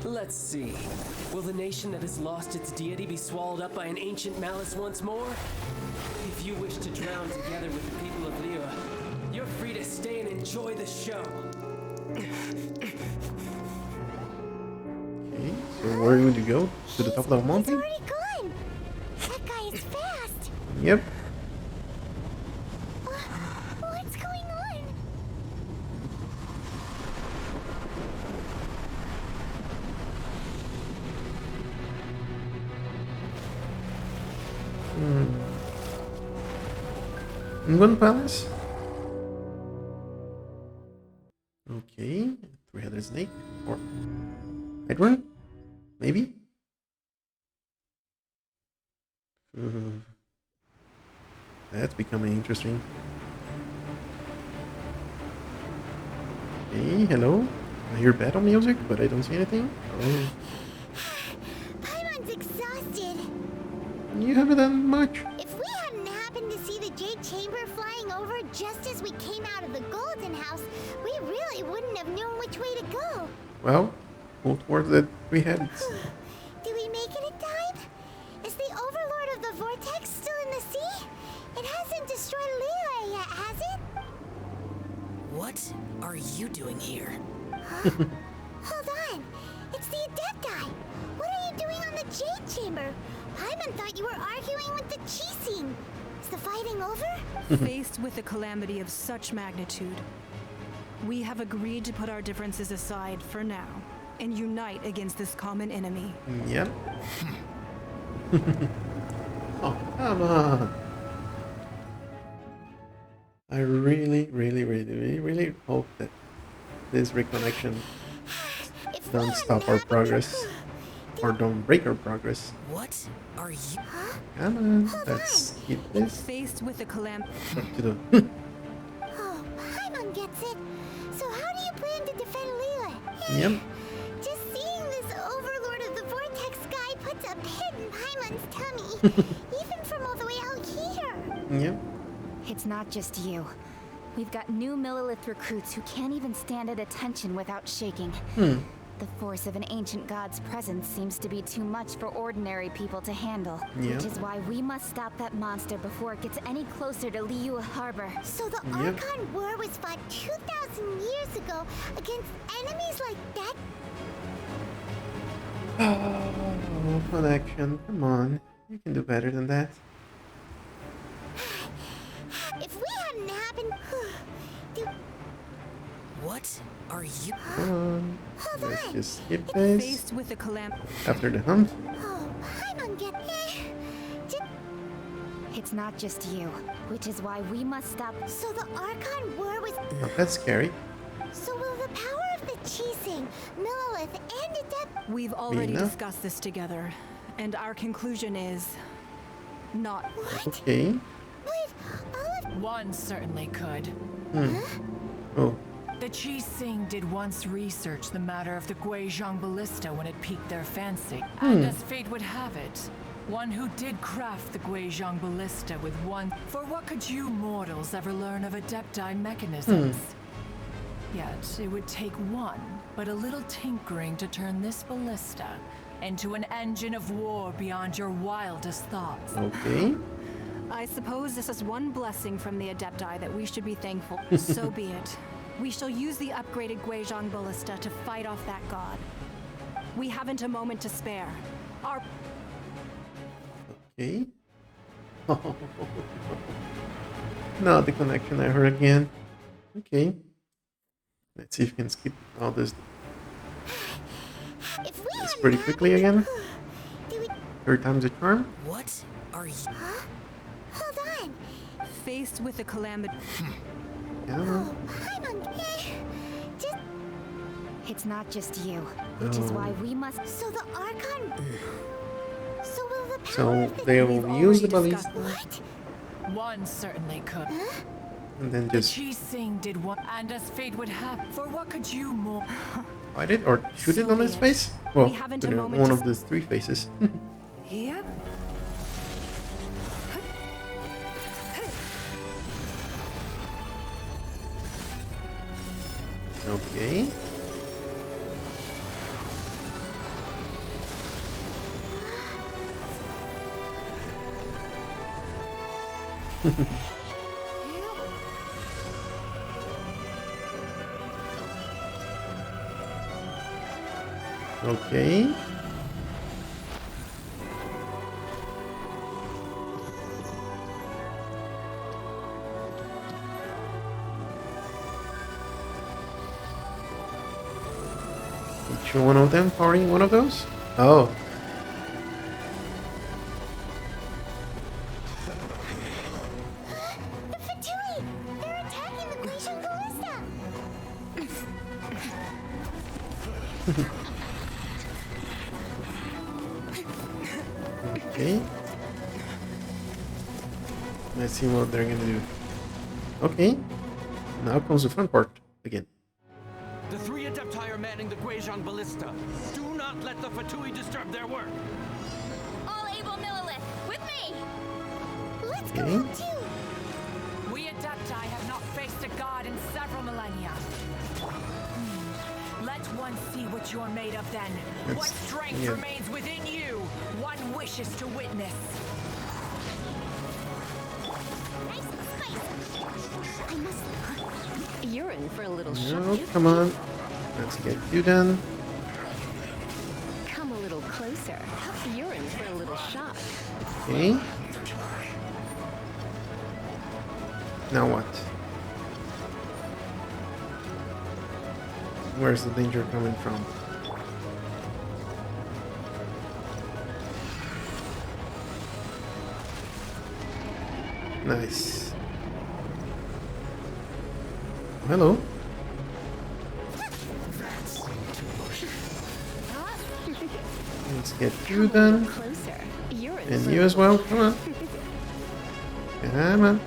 Let's see. Will the nation that has lost its deity be swallowed up by an ancient malice once more? If you wish to drown together with the people of Liyue, you're free to stay and enjoy the show. Okay, so where are you going to go? To the top of the He's mountain? already gone. That guy is fast. Yep. What's going on? One palace. Okay, three-headed snake or Hydra, maybe. That's becoming interesting. Hey, hello. I hear battle music, but I don't see anything. Oh, Paimon's exhausted. you haven't done much. If we hadn't happened to see the Jade Chamber flying over just as we came out of the Golden House, we really wouldn't have known which way to go. Well, move towards the three heads. Did we make it in time? Is the Overlord of the Vortex still in the sea? It hasn't destroyed Liyue yet, has it? What are you doing here? Hold on. It's the Adepti. What are you doing on the Jade Chamber? Paimon thought you were arguing with the Qixing. Is the fighting over? Faced with a calamity of such magnitude, we have agreed to put our differences aside for now and unite against this common enemy. Yep. Oh, come on. I really hope that this reconnection If we don't hadn't stop our happened- progress. Or don't break our progress. What are you? Come on, let's keep this Faced with a calamity. up to the... Oh, Paimon gets it. So how do you plan to defend Lila? Yep. Just seeing this overlord of the vortex guy puts a pit in Paimon's tummy. Even from all the way out here. Yep. It's not just you. We've got new Millilith recruits who can't even stand at attention without shaking. The force of an ancient god's presence seems to be too much for ordinary people to handle. Yeah. Which is why we must stop that monster before it gets any closer to Liyue Harbor. So the Yep. Archon War was fought 2,000 years ago against enemies like that? Oh, connection. Come on. You can do better than that. If we hadn't happened... do- What are you? Come on. Hold Let's on. just skip this. Faced with a calamity. After the hunt. Oh, Paimon get... Just... It's not just you. Which is why we must stop. So the Archon War was... Oh, that's scary. So will the power of the Chising, Millilith, and Adept... We've already enough? discussed this together, and our conclusion is not. What? Okay. But all of... One certainly could. Oh. The Qi did once research the matter of the Guizhong ballista when it piqued their fancy. And as fate would have it, one who did craft the Guizhong ballista with one... For what could you mortals ever learn of Adepti mechanisms? Yet, it would take one, but a little tinkering to turn this ballista into an engine of war beyond your wildest thoughts. Okay. I suppose this is one blessing from the Adepti that we should be thankful. So be it. We shall use the upgraded Guizhong ballista to fight off that god. We haven't a moment to spare. Our Okay. Not the connection I heard again. Okay. Let's see if we can skip all this If we hadn't pretty quickly happened- again. Do we... Third time's a charm. What are you? Huh? Hold on. faced with a calamity. Come on. Oh, Paimon... Just... It's not just you. Which is why we must. So the Archon... So will the power So of the... they We've will use the already ballista discussed- What? One certainly could. and then The just Qi did one, and as fate would have, for what could you more? fight it or shoot it So on be his it. face. Well, We haven't a you know, moment one to of the three faces. Yep. Okay. Okay. Each one of them powering one of those? Oh. The Fatui! They're attacking the Glacial Ballista! Okay. Let's see what they're gonna do. Okay. Now comes the fun part again. The three Adepti are manning the Guizhong ballista. Do not let the Fatui disturb their work. All able Millilith, with me! Let's go Okay. help too! We Adepti have not faced a god in several millennia. Let one see what you're made of then. What That's- strength yeah. remains within you. One wishes to witness. Nice and spicy! I must... You're in for a little No, shock. come on. Let's get you done. Come a little closer. You're in for a little shock. Okay. Now what? Where's the danger coming from? Nice. Hello. Let's get you done. Closer. You're in And for you a as well. Come on. Come on.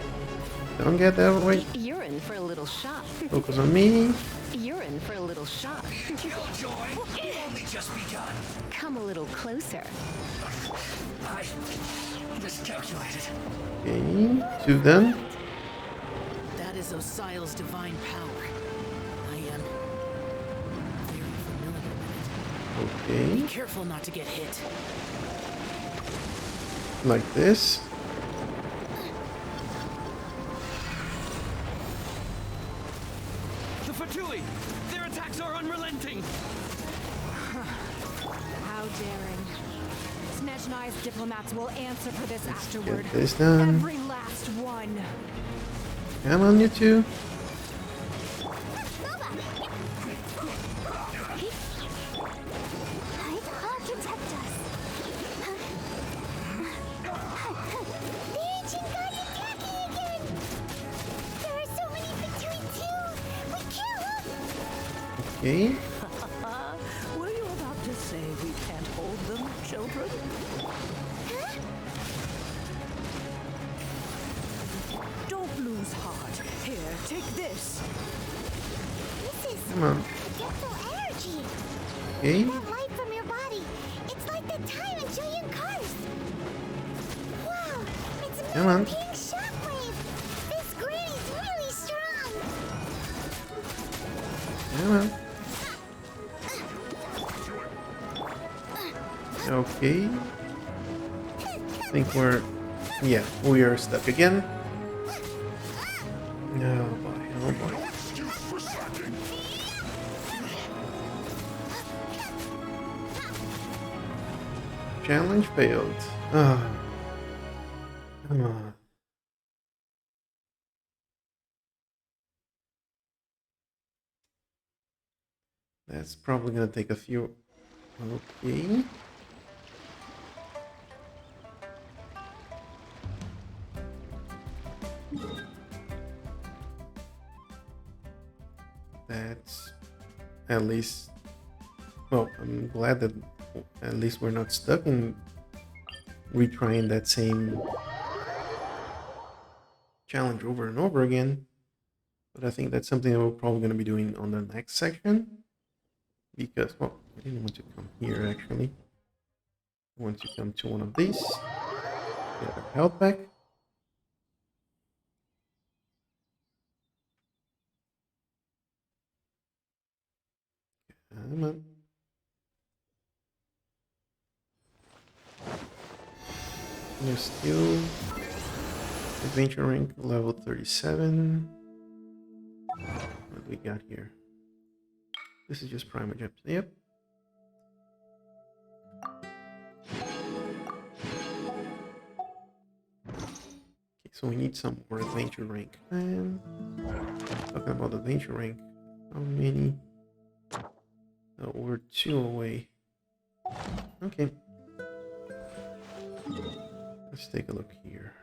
Don't get that way. You're in for a little shock. Focus on me. You're in for a little shock. Killjoy, you've only just begun. Come a little closer. I miscalculated. Okay. 2 done. That is Osial's divine power. I am very familiar with it. Okay. Be careful not to get hit. Like this. The Fatui! Their attacks are unrelenting! How daring. Snezhnai's diplomats will answer for this afterward. Get this done. Every last one. Come on, you two. Protect us. The ancient god is attacking again. There are so many between two. We can't look. Okay. Were you about to say we can't hold them, children? Don't lose heart. Here, take this. This is Come on. forgetful energy. Okay. That light from your body. It's like the time in Julian Cars. Wow, it's a Come on. pink shockwave. This granny's really strong. Come on. Okay. I think we're... Yeah, we are stuck again. Oh boy, oh boy. Excuse for slacking. Challenge failed. Ah. Come on. That's probably gonna take a few... Okay. That's at least, well, I'm glad that at least we're not stuck in retrying that same challenge over and over again. But I think that's something that we're probably going to be doing on the next section. Because, well, I didn't want to come here actually. I want to come to one of these. Get our health back. Come on. We're still adventure rank level 37. What do we got here? This is just primer jumps. Yep. Okay, so we need some more adventure rank. And talking about adventure rank, how many? Oh, we're 2 away. Okay. Let's take a look here.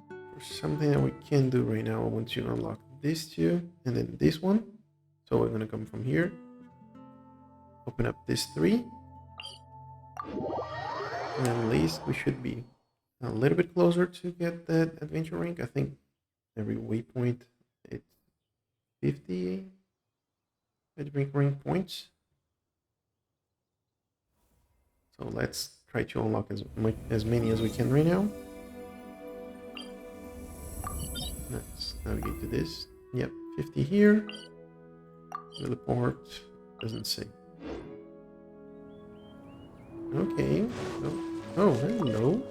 For something that we can do right now, I want to unlock these 2 and then this one. So we're gonna come from here. Open up this 3. And at least we should be a little bit closer to get that adventure rank. I think every waypoint it's 50 adventure rank points. So let's try to unlock as many as we can right now. Let's navigate to this. Yep, 50 here. Teleport doesn't say. Okay. Oh, hello.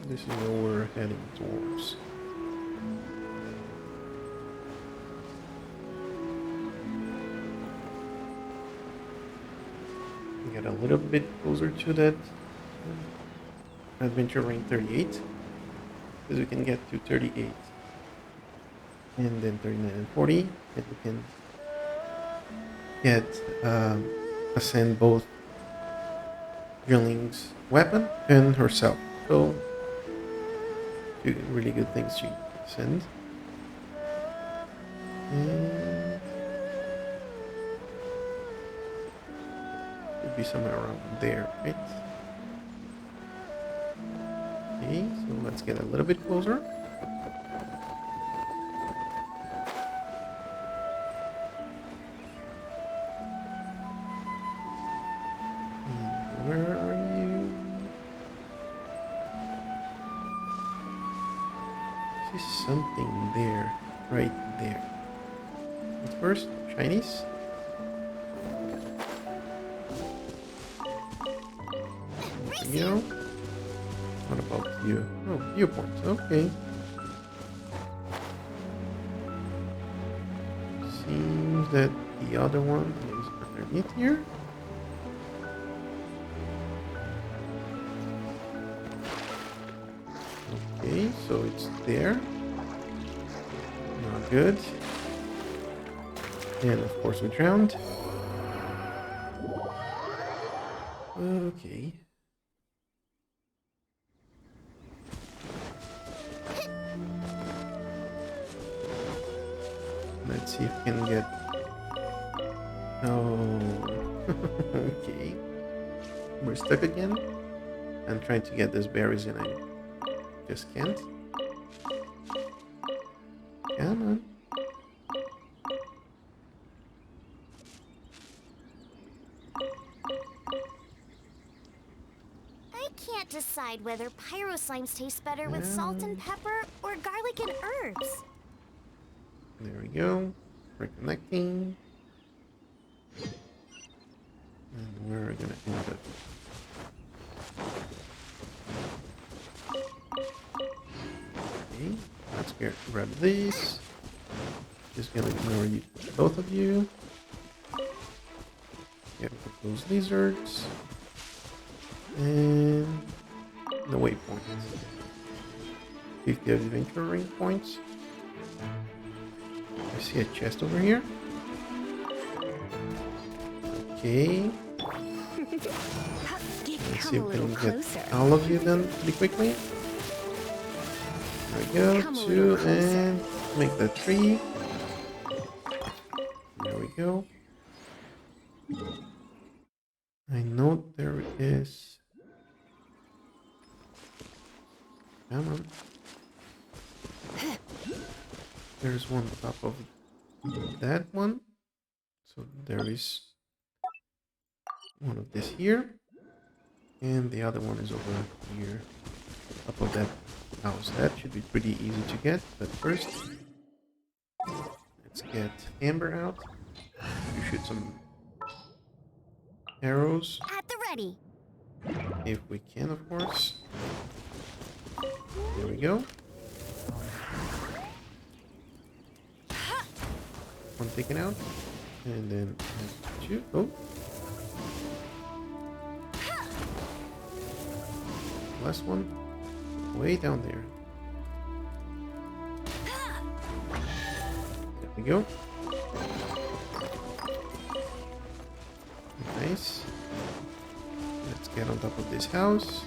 This is where we're heading towards. Get a little bit closer to that adventure rank 38, because we can get to 38 and then 39 and 40, and we can get ascend both Xiangling's weapon and herself. So two really good things she ascend. And should be somewhere around there, right? Okay, so let's get a little bit closer. Where are you? I see something there, right there. But first, Chinese. You know? What about you? Oh, viewpoint. Okay. Seems that the other one is underneath here. Okay, so it's there. Not good. And of course we drowned. Okay. Let's see if we can get... Oh, okay. We're stuck again. I'm trying to get these berries and I just can't. Come on. I can't decide whether pyro slimes taste better with salt and pepper or garlic and herbs. There we go. Reconnecting. And we're gonna end up. Okay, let's grab these. Just gonna ignore you, both of you. Get those lizards. And the waypoint. 50 adventure ring points. I see a chest over here. Okay. Let's see if we can get all of you done pretty quickly. There we go. 2 and make that 3. There we go. I know there is... Come on. There's one on top of that one. So there is one of this here. And the other one is over here. Top of that house. That should be pretty easy to get. But first, let's get Amber out. You shoot some arrows. At the ready. If we can, of course. There we go. One taken out. And then shoot. Oh. Last one. Way down there. There we go. Nice. Let's get on top of this house.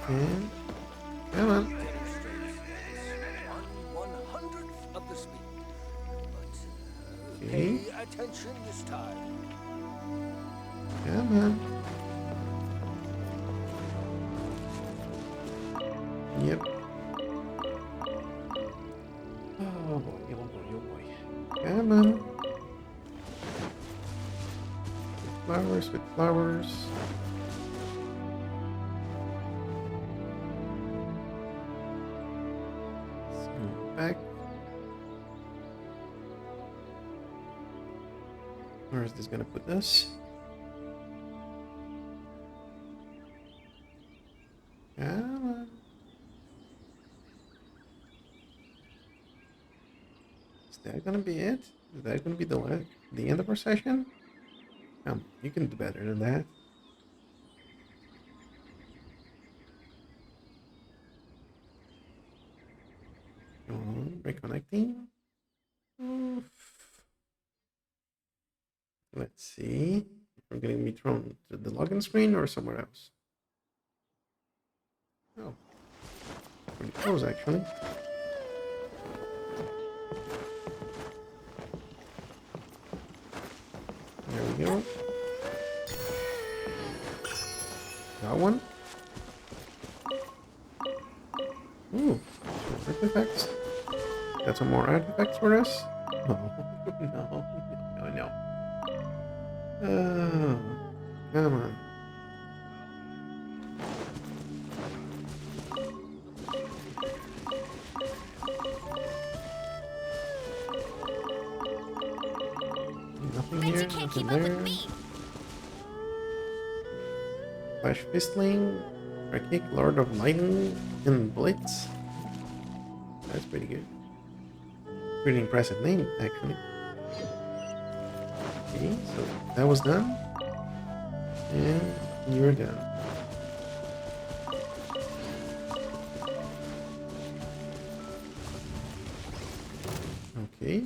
And come on. 1/100th of the speed. But Okay. pay attention this time. Come on. Yep. Oh boy, oh boy, oh boy. Come on. With flowers, with flowers. Let's go back. Where is this gonna put us? Come on. Is that gonna be it? Is that gonna be the end of our session? You can do better than that. Reconnecting. Oof. Let's see. We're going to be thrown to the login screen or somewhere else. Oh, pretty close actually. There we go. Got one. Ooh, some artifacts. Got some more artifacts for us? Oh, no. Oh, come on. Nothing here, nothing there. Flash Fistling, Arctic Lord of Lightning, and Blitz. That's pretty good. Pretty impressive name, actually. Okay, so that was done. And you're done. Okay.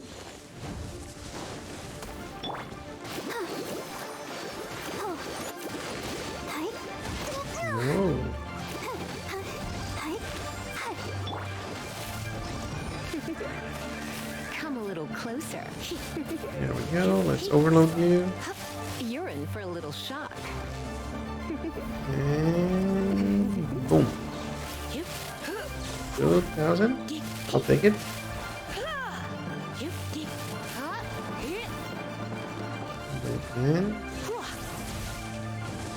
Whoa. Come a little closer. There we go. Let's overload you. You're in for a little shock. And boom. 2,000. I'll take it. And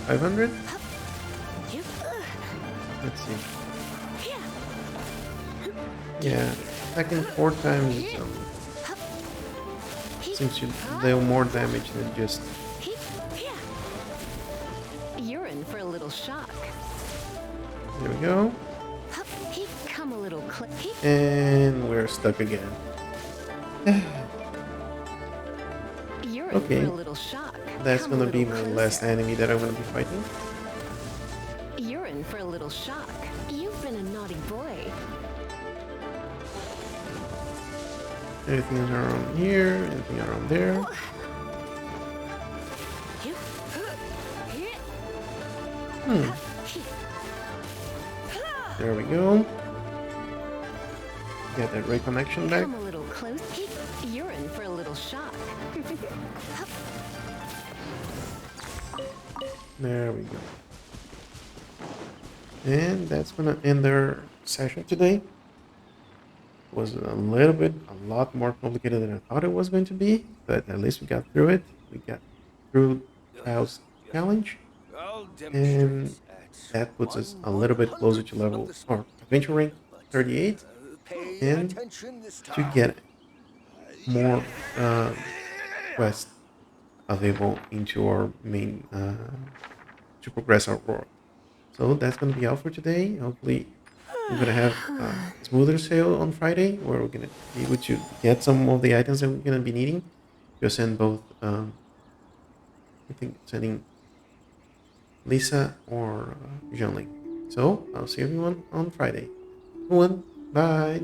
500. Let's see. Yeah, attacking 4 times seems to deal more damage than just. You're in for a little shock. There we go. Come a little And we're stuck again. You're in Okay. for a little shock. That's Come a gonna be little my last closer. enemy that I'm gonna be fighting. You're in for a little shock. You've been a naughty boy. Anything around here, anything around there. There we go. Get that reconnection back. Come a little close. You're in for a little shock. There we go. And that's gonna end our session today. Was a lot more complicated than I thought it was going to be, but at least we got through it. We got through House Challenge, and that puts us a little bit closer to level or adventure rank 38, and to get more quests available into our main to progress our world. So that's going to be all for today. Hopefully we're going to have a smoother sale on Friday, where we're going to be able to get some of the items that we're going to be needing to send both I think sending Lisa or Xiangling. So I'll see everyone on Friday. Everyone, bye.